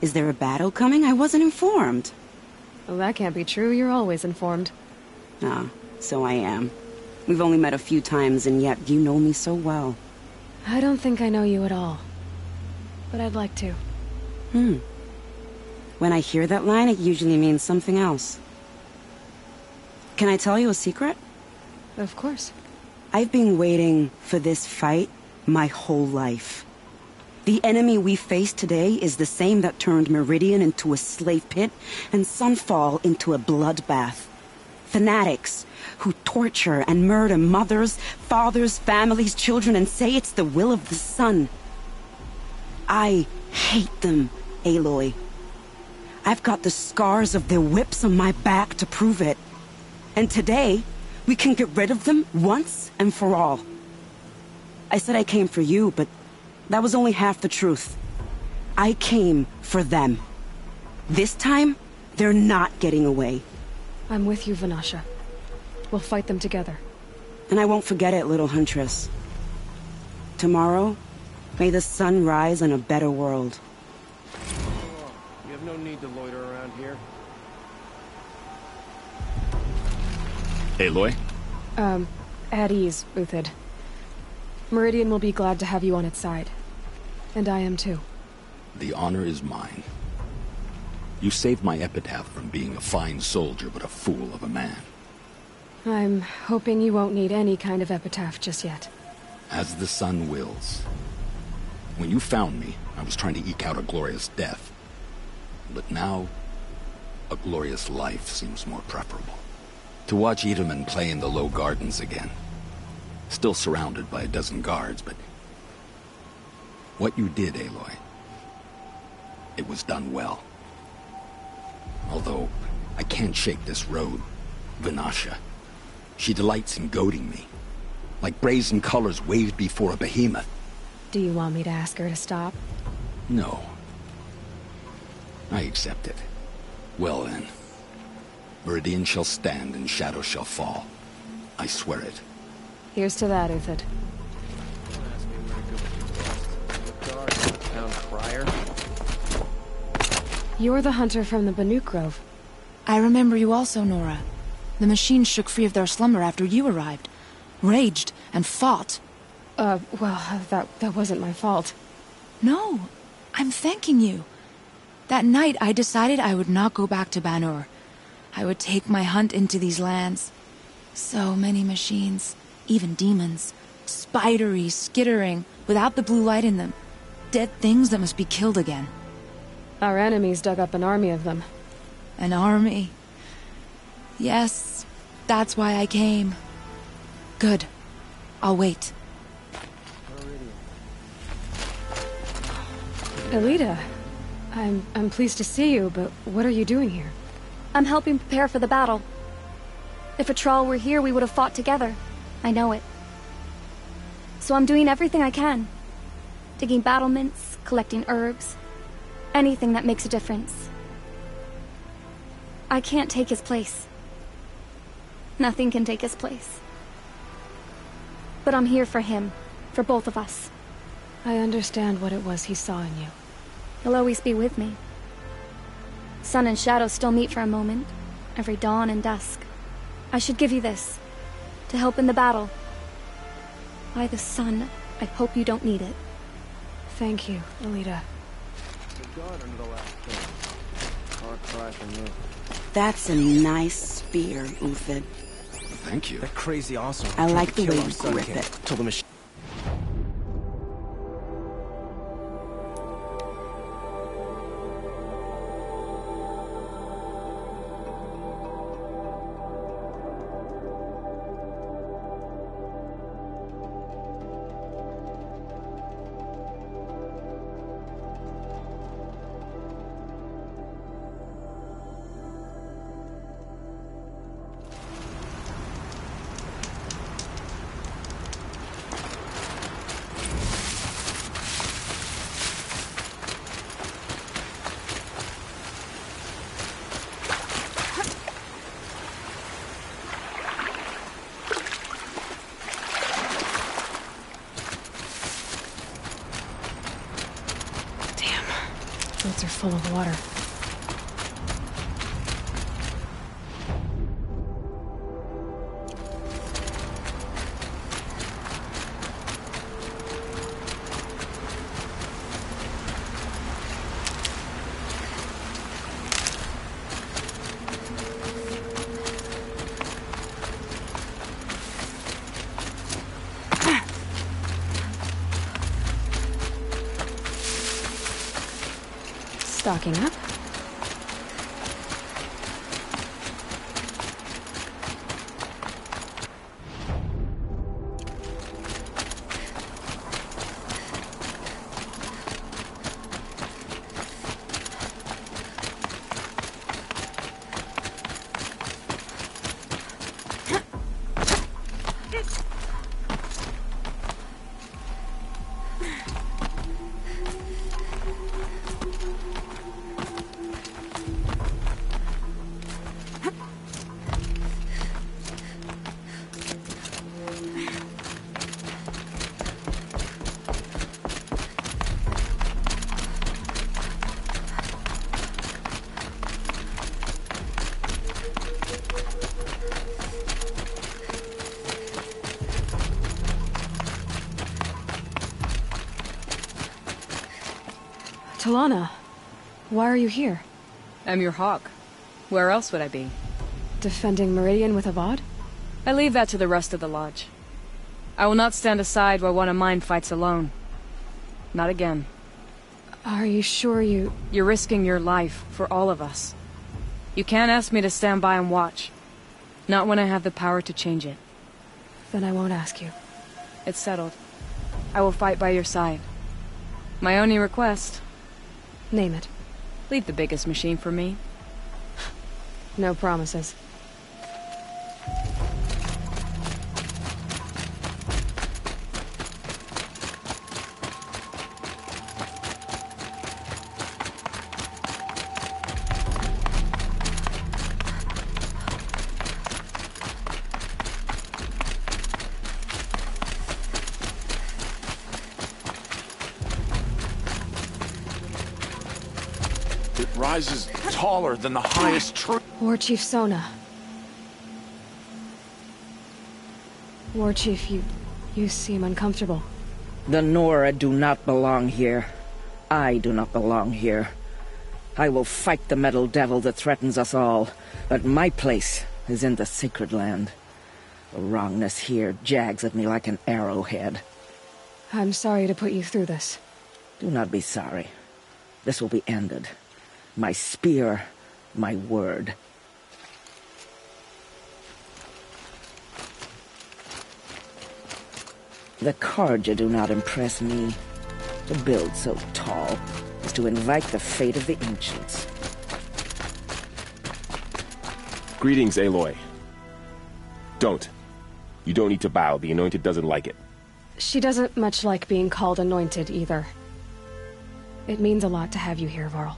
Is there a battle coming? I wasn't informed. Well, that can't be true. You're always informed. Ah, so I am. We've only met a few times, and yet you know me so well. I don't think I know you at all. But I'd like to. When I hear that line, it usually means something else. Can I tell you a secret? Of course. I've been waiting for this fight my whole life. The enemy we face today is the same that turned Meridian into a slave pit and Sunfall into a bloodbath. Fanatics who torture and murder mothers, fathers, families, children, and say it's the will of the sun. I hate them, Aloy. I've got the scars of their whips on my back to prove it. And today, we can get rid of them once and for all. I said I came for you, but That was only half the truth. I came for them. This time, they're not getting away. I'm with you, Vanasha. We'll fight them together. And I won't forget it, little huntress. Tomorrow, may the sun rise in a better world. You have no need to loiter around here. Aloy? At ease, Uthid. Meridian will be glad to have you on its side. And I am too. The honor is mine. You saved my epitaph from being a fine soldier but a fool of a man. I'm hoping you won't need any kind of epitaph just yet. As the sun wills. When you found me, I was trying to eke out a glorious death. But now, a glorious life seems more preferable. To watch Itamen play in the low gardens again. Still surrounded by a dozen guards, but... what you did, Aloy, it was done well. Although, I can't shake this road, Vanasha. She delights in goading me. Like brazen colors waved before a behemoth. Do you want me to ask her to stop? No. I accept it. Well then. Meridian shall stand and shadow shall fall. I swear it. Here's to that, Uthid. Town crier. You're the hunter from the Banuk Grove. I remember you also, Nora. The machines shook free of their slumber after you arrived. Raged and fought. Well, that wasn't my fault. No, I'm thanking you. That night, I decided I would not go back to Banur. I would take my hunt into these lands. So many machines, even demons. Spidery, skittering, without the blue light in them. Dead things that must be killed again. Our enemies dug up an army of them. An army? Yes, that's why I came. Good. I'll wait. Elita, I'm pleased to see you, but what are you doing here? I'm helping prepare for the battle. If Atral were here, we would have fought together. I know it. So I'm doing everything I can. Digging battlements, collecting herbs. Anything that makes a difference. I can't take his place. Nothing can take his place. But I'm here for him. For both of us. I understand what it was he saw in you. He'll always be with me. Sun and shadow still meet for a moment. Every dawn and dusk. I should give you this. To help in the battle. By the sun, I hope you don't need it. Thank you, Elita. That's a nice spear, Uthid. Thank you. That crazy awesome. I like the way you grip it. Till the machine. Boats are full of water. Stocking up. Talana, why are you here? I'm your hawk. Where else would I be? Defending Meridian with Avad? I leave that to the rest of the Lodge. I will not stand aside while one of mine fights alone. Not again. Are you sure you... You're risking your life for all of us. You can't ask me to stand by and watch. Not when I have the power to change it. Then I won't ask you. It's settled. I will fight by your side. My only request... Name it. Leave the biggest machine for me. No promises. It rises taller than the highest tree. War Chief Sona. War Chief, you seem uncomfortable. The Nora do not belong here. I do not belong here. I will fight the metal devil that threatens us all, but my place is in the sacred land. The wrongness here jags at me like an arrowhead. I'm sorry to put you through this. Do not be sorry. This will be ended. My spear, my word. The Karja do not impress me. To build so tall is to invite the fate of the ancients. Greetings, Aloy. Don't. You don't need to bow. The Anointed doesn't like it. She doesn't much like being called Anointed, either. It means a lot to have you here, Varl.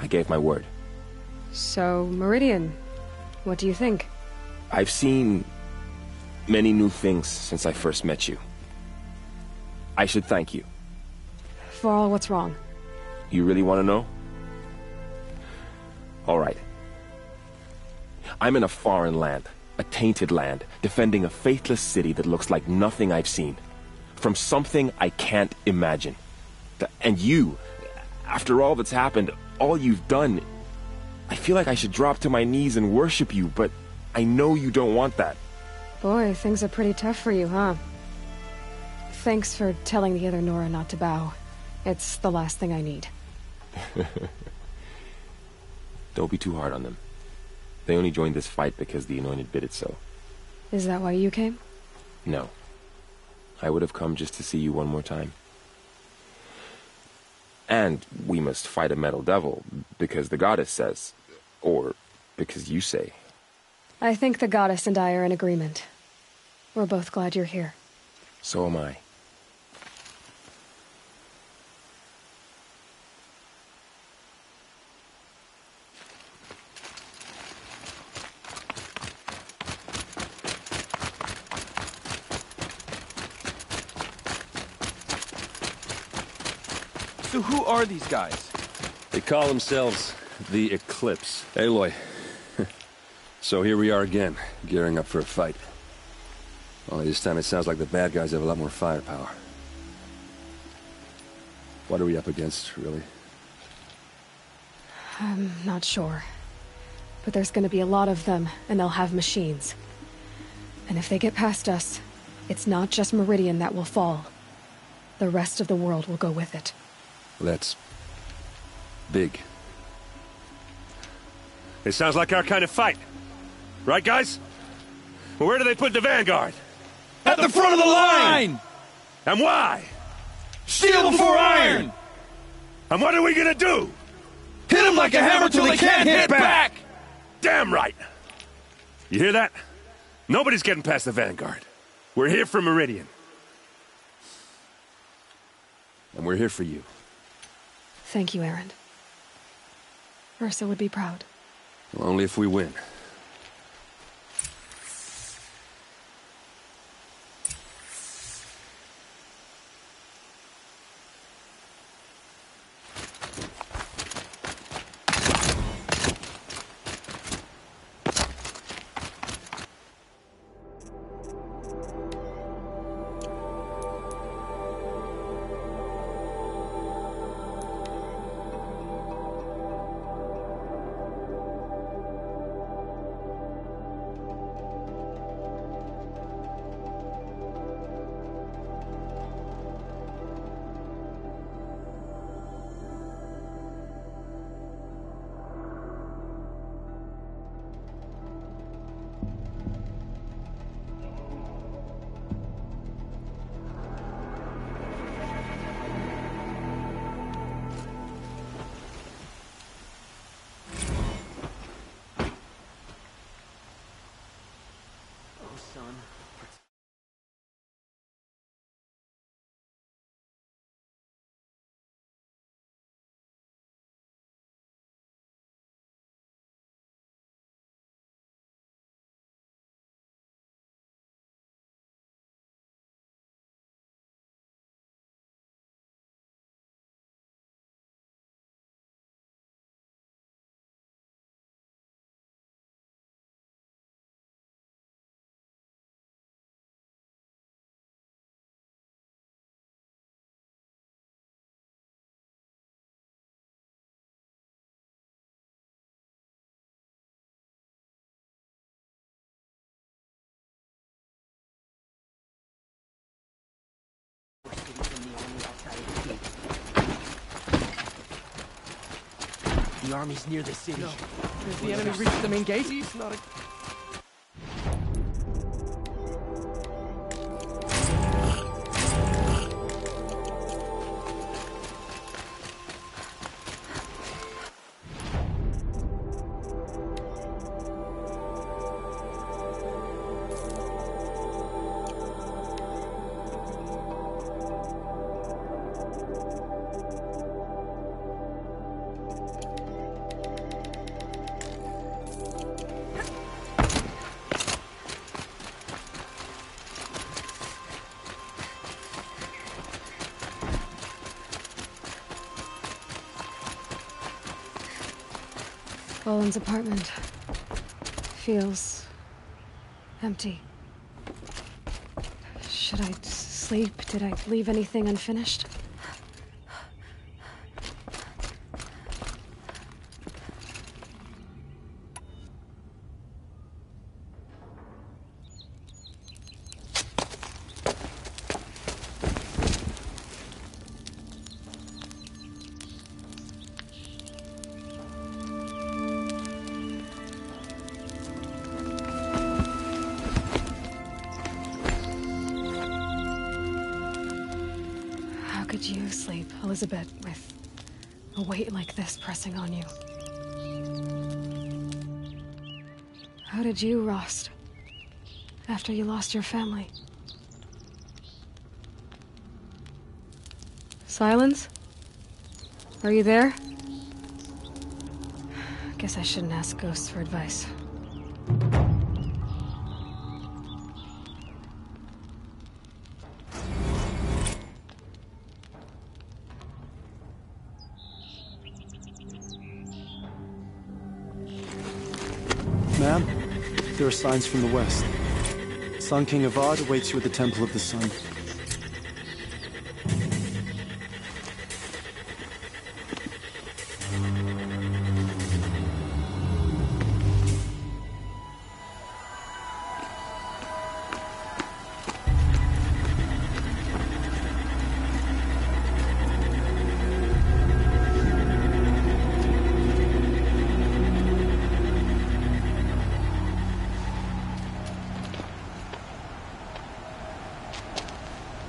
I gave my word. So, Meridian, what do you think? I've seen many new things since I first met you. I should thank you. Varl, what's wrong? You really want to know? All right. I'm in a foreign land, a tainted land, defending a faithless city that looks like nothing I've seen. From something I can't imagine. And you, after all that's happened, all you've done, I feel like I should drop to my knees and worship you, but I know you don't want that. Boy, things are pretty tough for you, huh? Thanks for telling the other Nora not to bow. It's the last thing I need. Don't be too hard on them. They only joined this fight because the Anointed bid it so. Is that why you came? No. I would have come just to see you one more time. And we must fight a metal devil, because the goddess says. Or because you say. I think the goddess and I are in agreement. We're both glad you're here. So am I. So who are these guys? They call themselves the Eclipse. Aloy. So here we are again, gearing up for a fight. Only this time it sounds like the bad guys have a lot more firepower. What are we up against, really? I'm not sure. But there's gonna be a lot of them, and they'll have machines. And if they get past us, it's not just Meridian that will fall. The rest of the world will go with it. That's big. It sounds like our kind of fight. Right, guys? Well, where do they put the Vanguard? At the front of the line! And why? Steel before iron! And what are we gonna do? Hit them like a hammer till they can't hit back! Damn right! You hear that? Nobody's getting past the Vanguard. We're here for Meridian. And we're here for you. Thank you, Erend. Ursa would be proud. Well, only if we win. The army's near the city. No. If the enemy reaches the main gate, he's not a... Boland's apartment feels empty. Should I sleep? Did I leave anything unfinished? Could you sleep, Elizabeth, with a weight like this pressing on you? How did you, Rost, after you lost your family? Silence? Are you there? Guess I shouldn't ask ghosts for advice. Ma'am, there are signs from the west. Sun King Avad awaits you at the Temple of the Sun.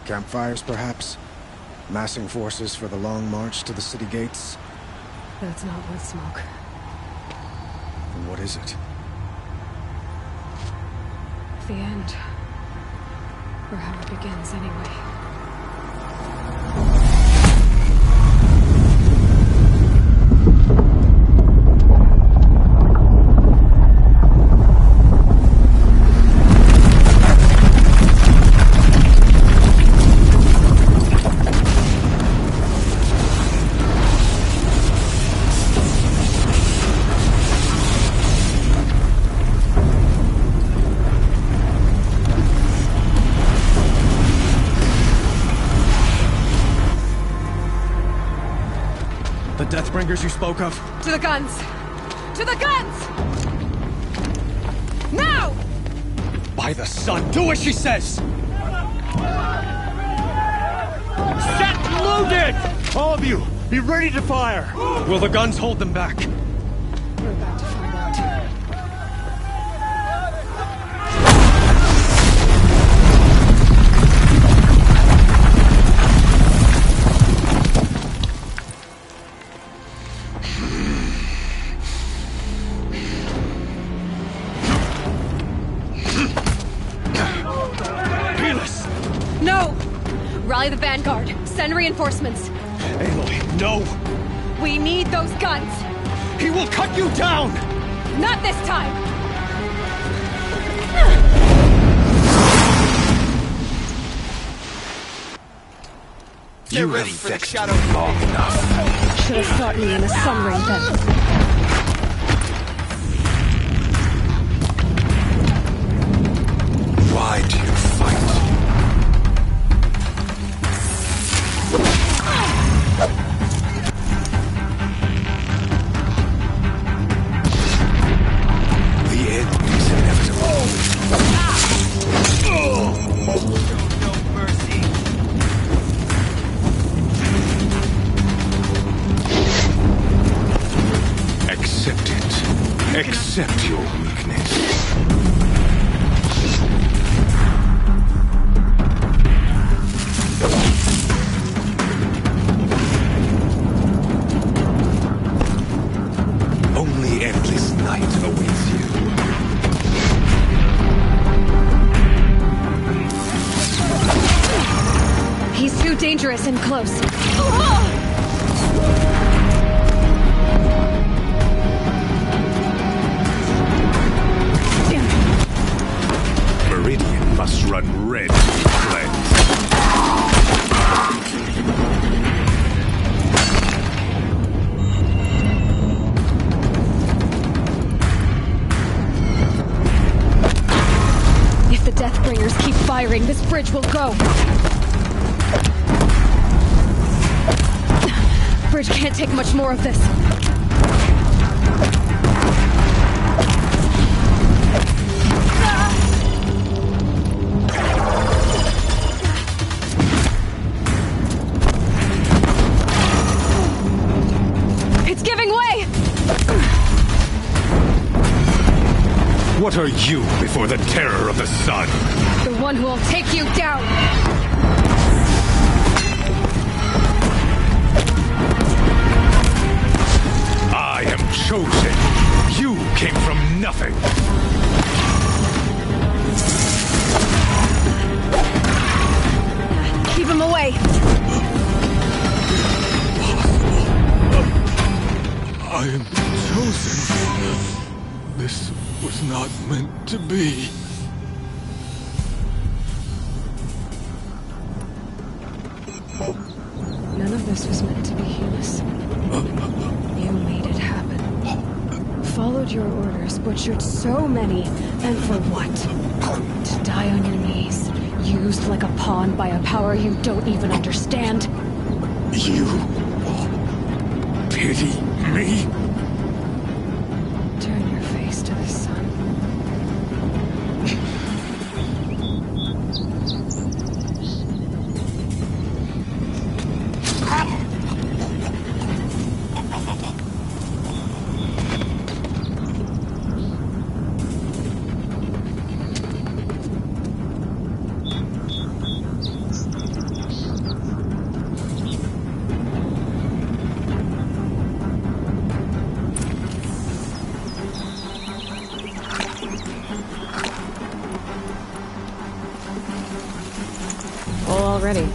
Campfires, perhaps? Massing forces for the long march to the city gates? That's not wood smoke. Then what is it? The end. Or how it begins, anyway. Deathbringers you spoke of? To the guns! To the guns! Now! By the sun, do as she says! Set and loaded! All of you, be ready to fire! Will the guns hold them back? We're about to find out. Rally the Vanguard. Send reinforcements. Aloy, no! We need those guns! He will cut you down! Not this time! You have vexed me long enough. Should have fought me in a sun ring then. Why do you fight? The end is inevitable. No mercy. Accept it. Accept your weakness. Only endless night awaits you. He's too dangerous and close. Meridian must run red to be cleansed. If the Deathbringers keep firing, this bridge will go. Bridge can't take much more of this. It's giving way! What are you before the terror of the sun? The one who will take you down! I am chosen. You came from nothing. Keep him away! I am chosen. This was not meant to be. None of this was meant to be, Hughes. You made it happen. Followed your orders, butchered so many, and for what? To die on your knees, used like a pawn by a power you don't even understand. You pity me? Turn your face to the sun. Already.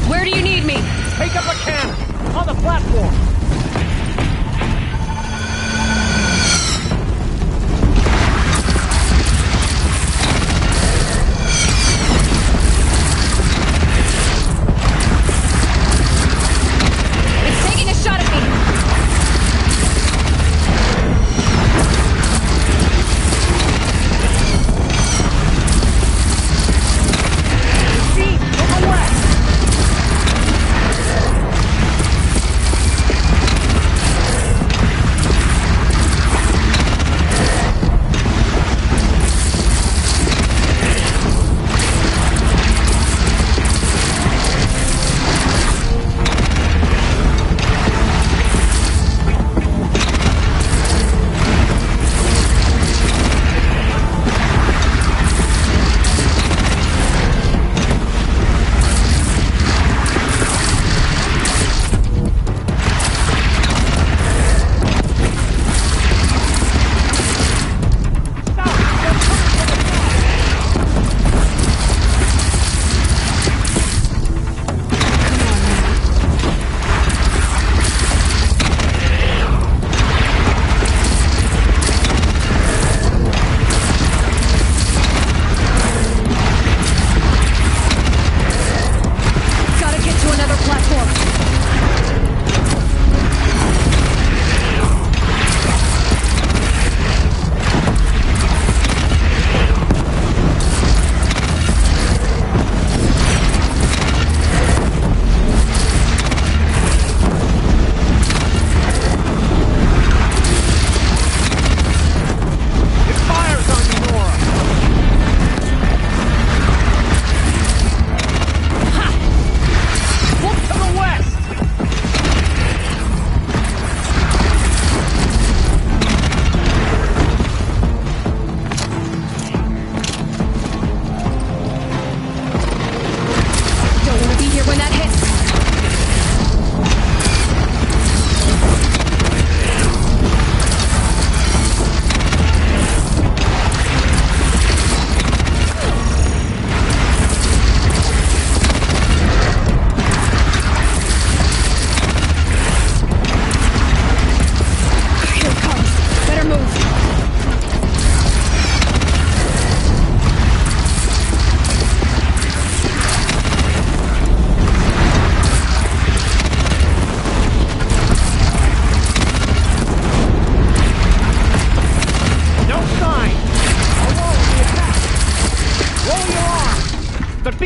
Where do you need me? Take up a cannon! On the platform! It's taking a shot at me! See, to the west!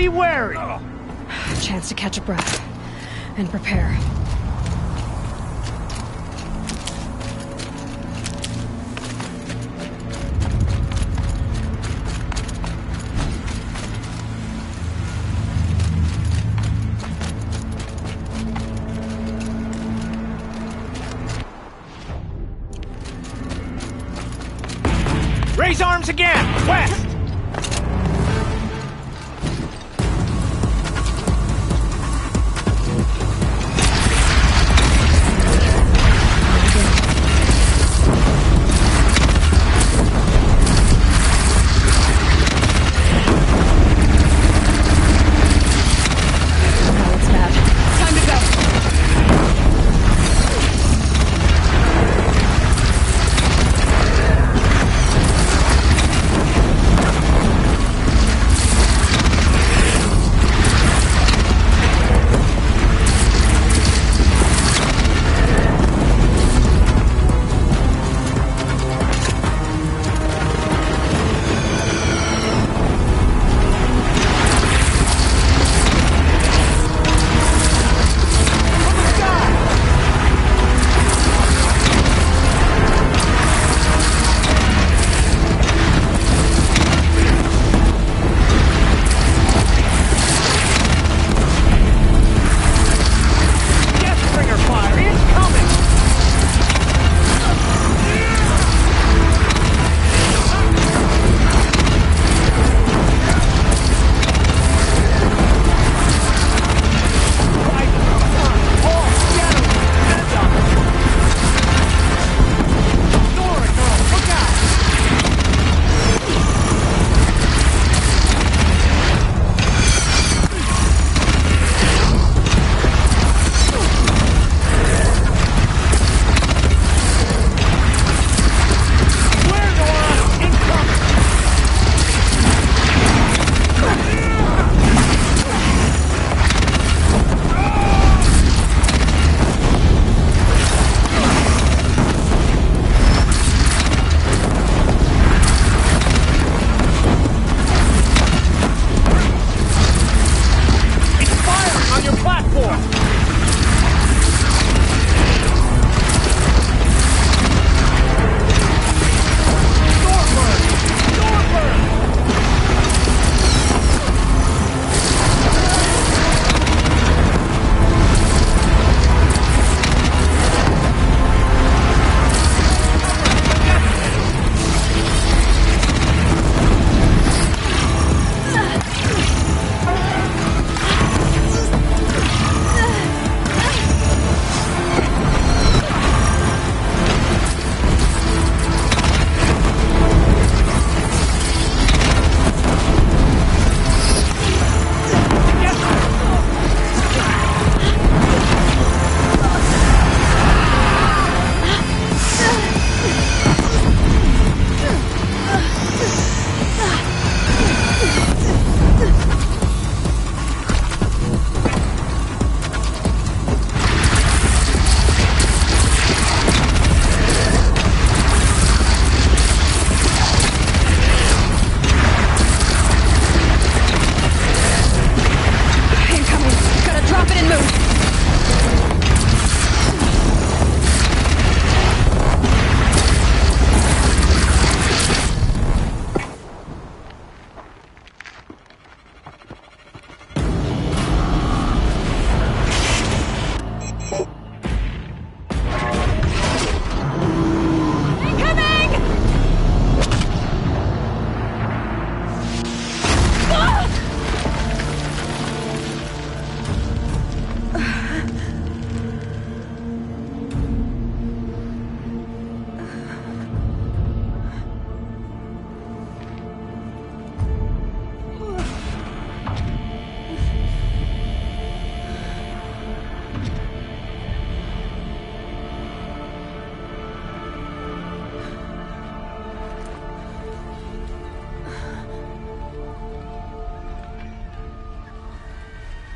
Be wary! Chance to catch a breath and prepare. Raise arms again! West!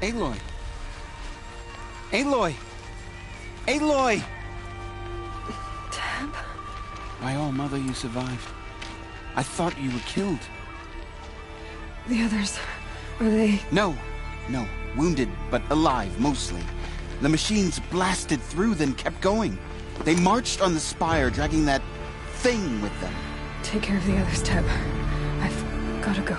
Aloy! Aloy! Aloy! Deb? My own mother, you survived. I thought you were killed. The others Are they... No. Wounded, but alive, mostly. The machines blasted through, then kept going. They marched on the spire, dragging that thing with them. Take care of the others, Teb. I've gotta go.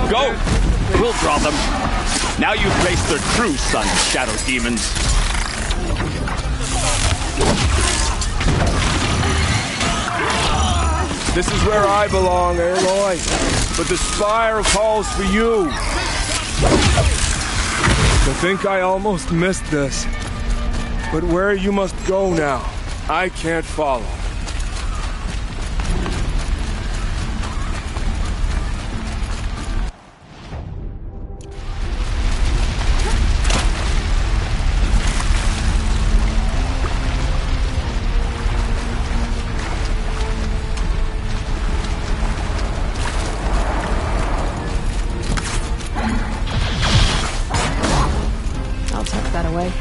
Go! We'll draw them. Now you've faced their true son, Shadow Demons. This is where I belong, Aloy. But the spire calls for you. To think I almost missed this. But where you must go now, I can't follow. Away.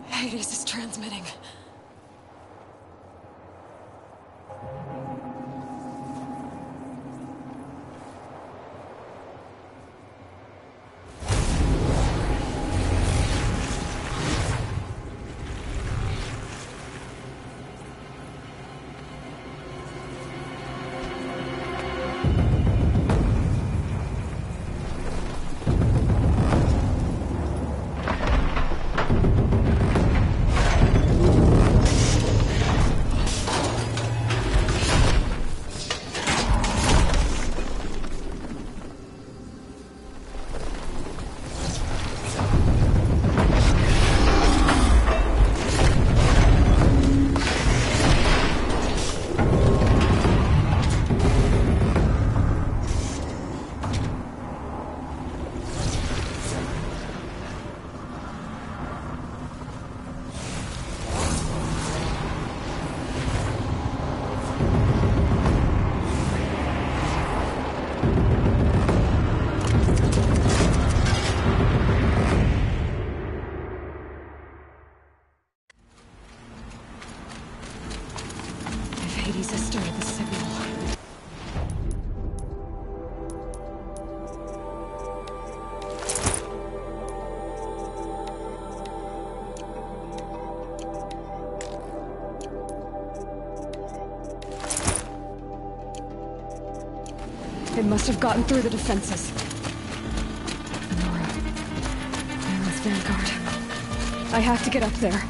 Hades is transmitting. Hades has started the signal. It must have gotten through the defenses. Nora's Vanguard. I have to get up there.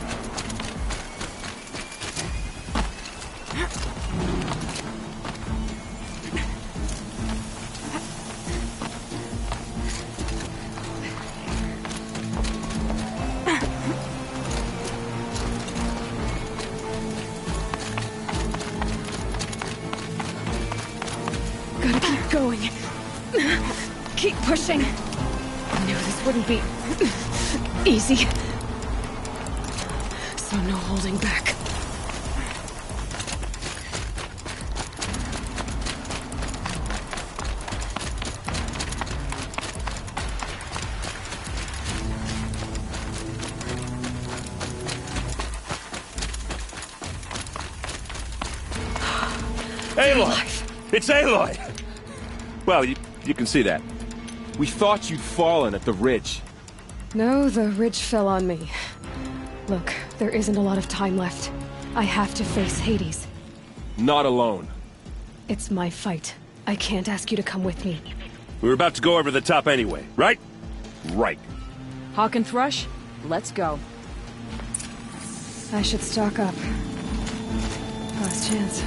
Gotta keep going. Keep pushing. I knew this wouldn't be Easy. So no holding back. Aloy! It's Aloy! Well, you can see that. We thought you'd fallen at the ridge. No, the ridge fell on me. Look, there isn't a lot of time left. I have to face Hades. Not alone. It's my fight. I can't ask you to come with me. We were about to go over the top anyway, right? Right. Hawk and Thrush, let's go. I should stock up. Last chance.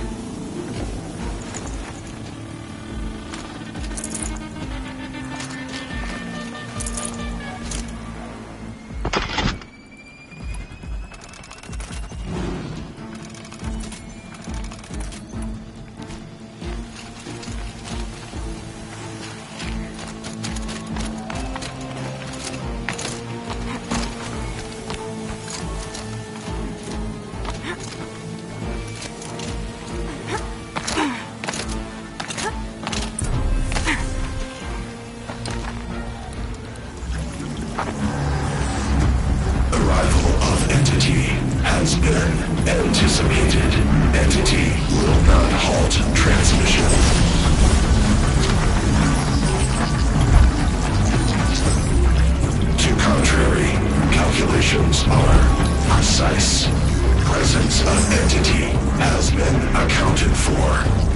Anticipated. Entity will not halt transmission. To contrary, calculations are precise. Presence of entity has been accounted for.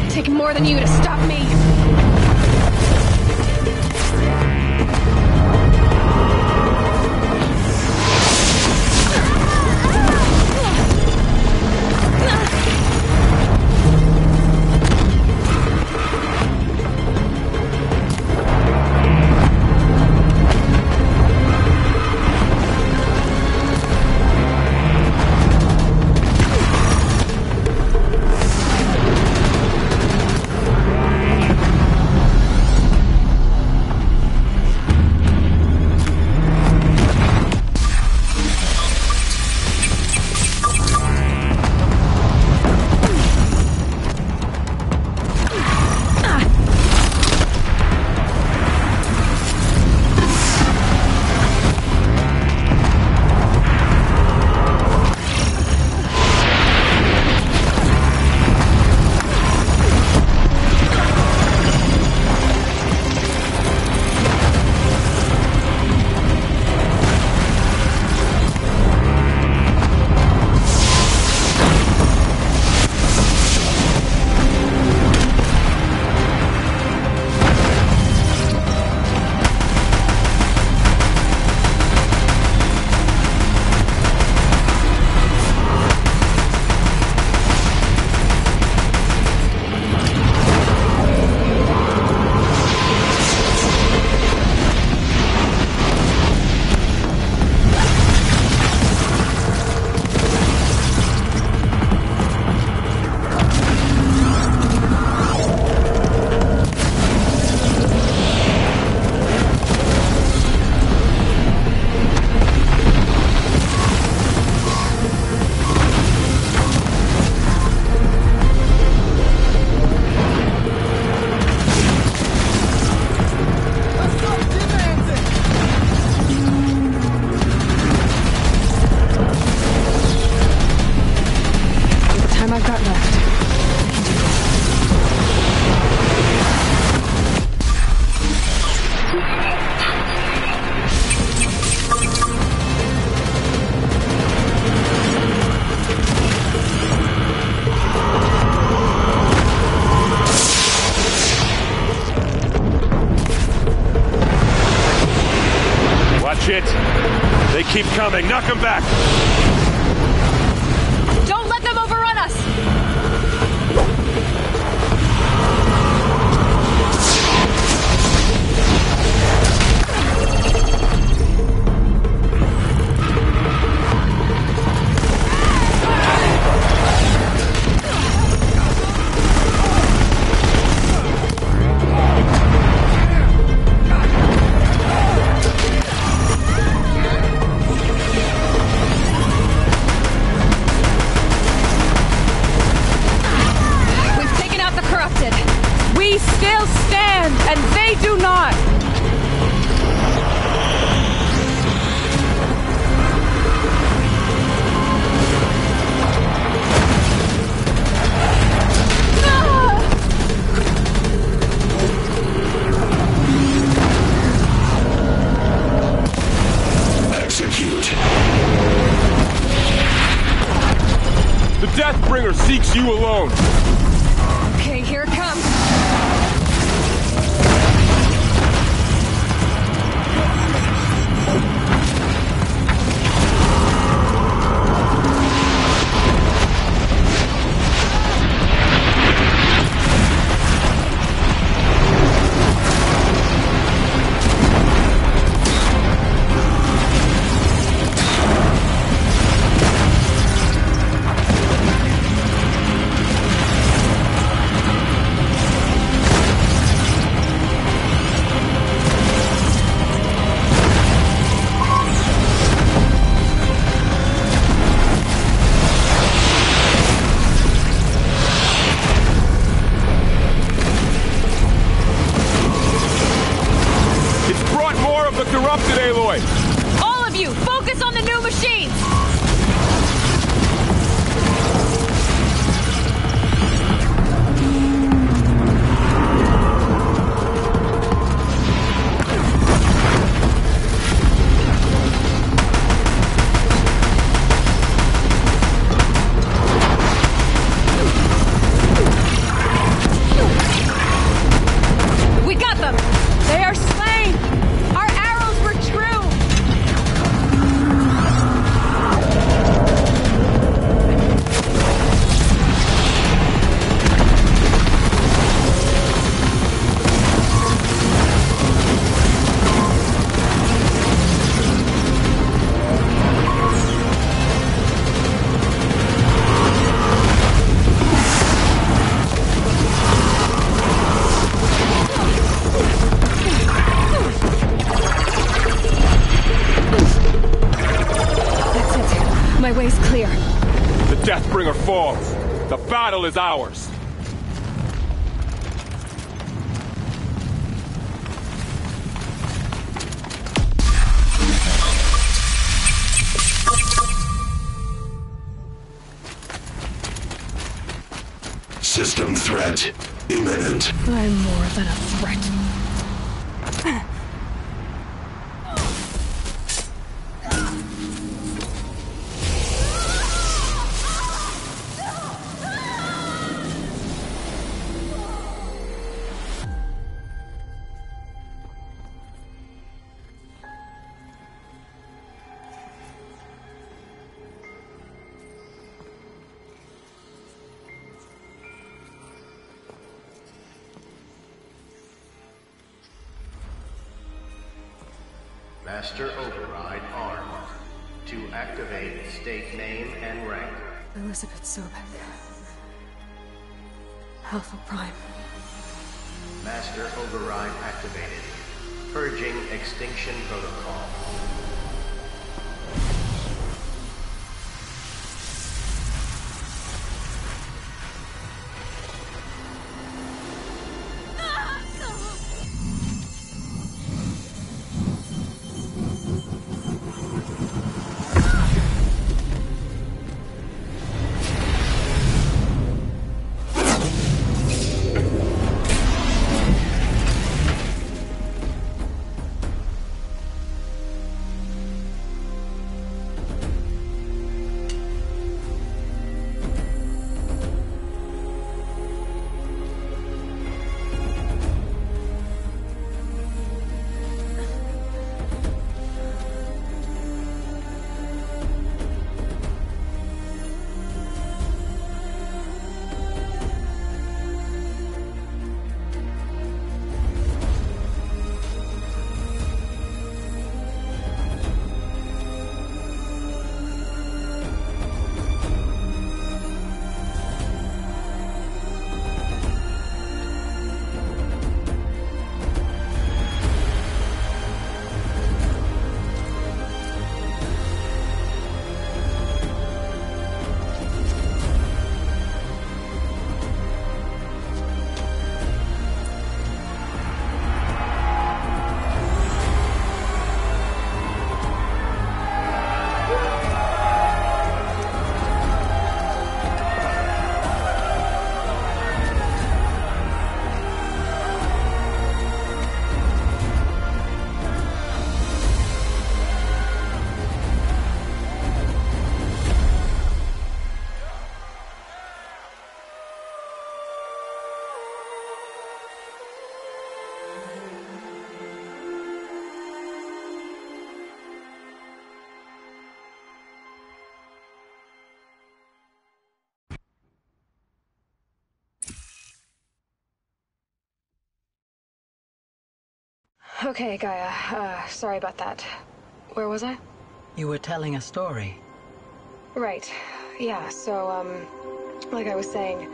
Take more than you to stop me. Keep coming. Knock them back. Don't let them overrun us! We still stand, and they do not! Execute. The Deathbringer seeks you alone. Okay, here it comes. Corrupted, Aloy! All of you, focus on the new machines! We got them! They are slain! Our arrows were true! My way's clear. The Deathbringer falls. The battle is ours. System threat imminent. I'm more than a threat. Master Override armed. To activate, state name and rank. Elizabeth Sobek. Alpha Prime. Master Override activated. Purging extinction protocol. Okay, Gaia. Sorry about that. Where was I? You were telling a story. Right. Yeah, so, like I was saying,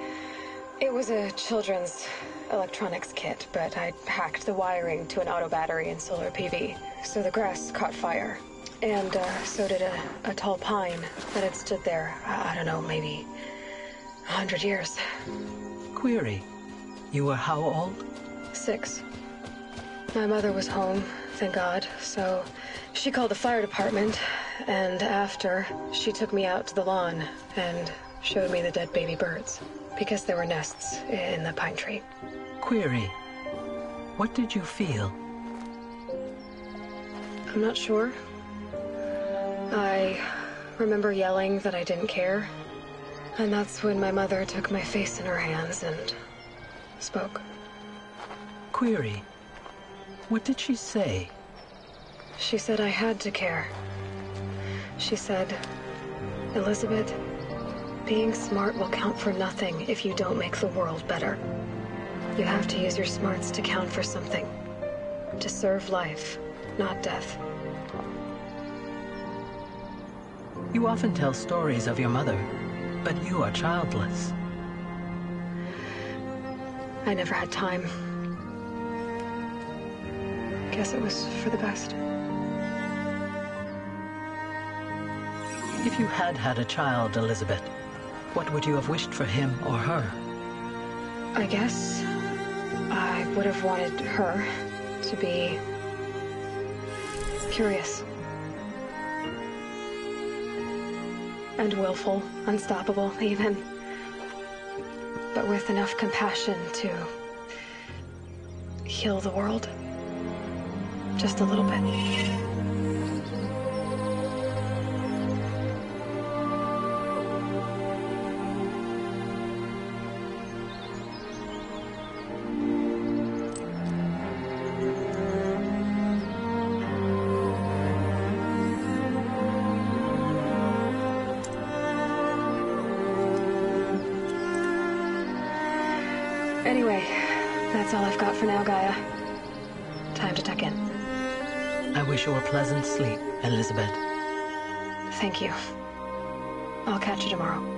it was a children's electronics kit, but I hacked the wiring to an auto battery and solar PV. So the grass caught fire. And, so did a tall pine that had stood there, I don't know, maybe 100 years. Query. You were how old? 6. My mother was home, thank God, so she called the fire department, and after, she took me out to the lawn and showed me the dead baby birds, because there were nests in the pine tree. Query. What did you feel? I'm not sure. I remember yelling that I didn't care, and that's when my mother took my face in her hands and spoke. Query. What did she say? She said I had to care. She said, Elizabeth, being smart will count for nothing if you don't make the world better. You have to use your smarts to count for something. To serve life, not death. You often tell stories of your mother, but you are childless. I never had time. Guess it was for the best. If you had had a child, Elizabeth, what would you have wished for him or her? I guess I would have wanted her to be curious. And willful, unstoppable, even. But with enough compassion to heal the world. Just a little bit. Anyway, that's all I've got for now, Gaia. Time to tuck in. I wish you a pleasant sleep, Elizabeth. Thank you. I'll catch you tomorrow.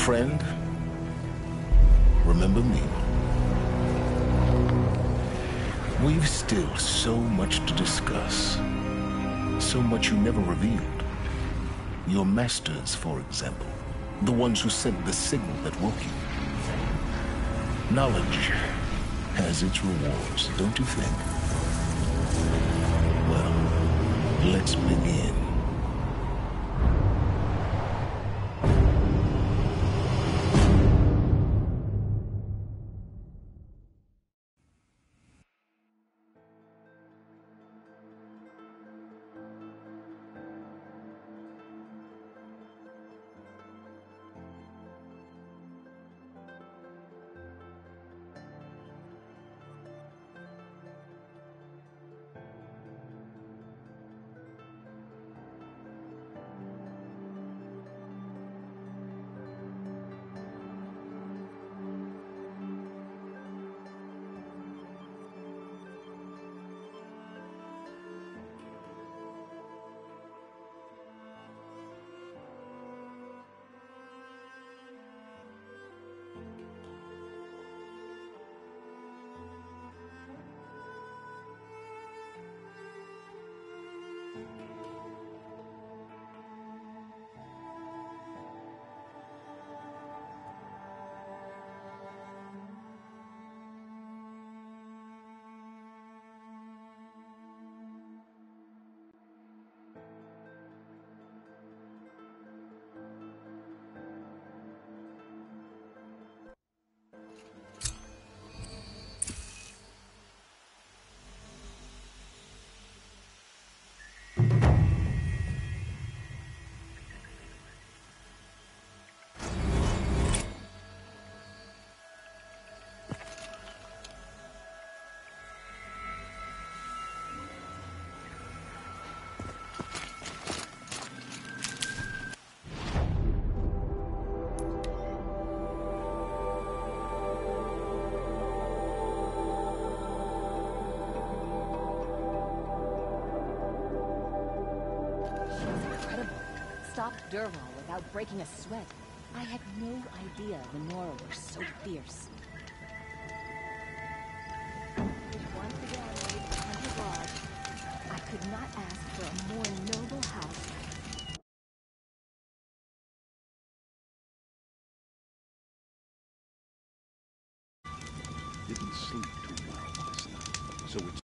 Friend, remember me? We've still so much to discuss. So much you never revealed. Your masters, for example. The ones who sent the signal that woke you. Knowledge has its rewards, don't you think? Well, let's begin. Stopped Derval without breaking a sweat. I had no idea the Nora were so fierce. Once again, made the Hunter Lodge. I could not ask for a more noble house. Didn't sleep too well last night, so it's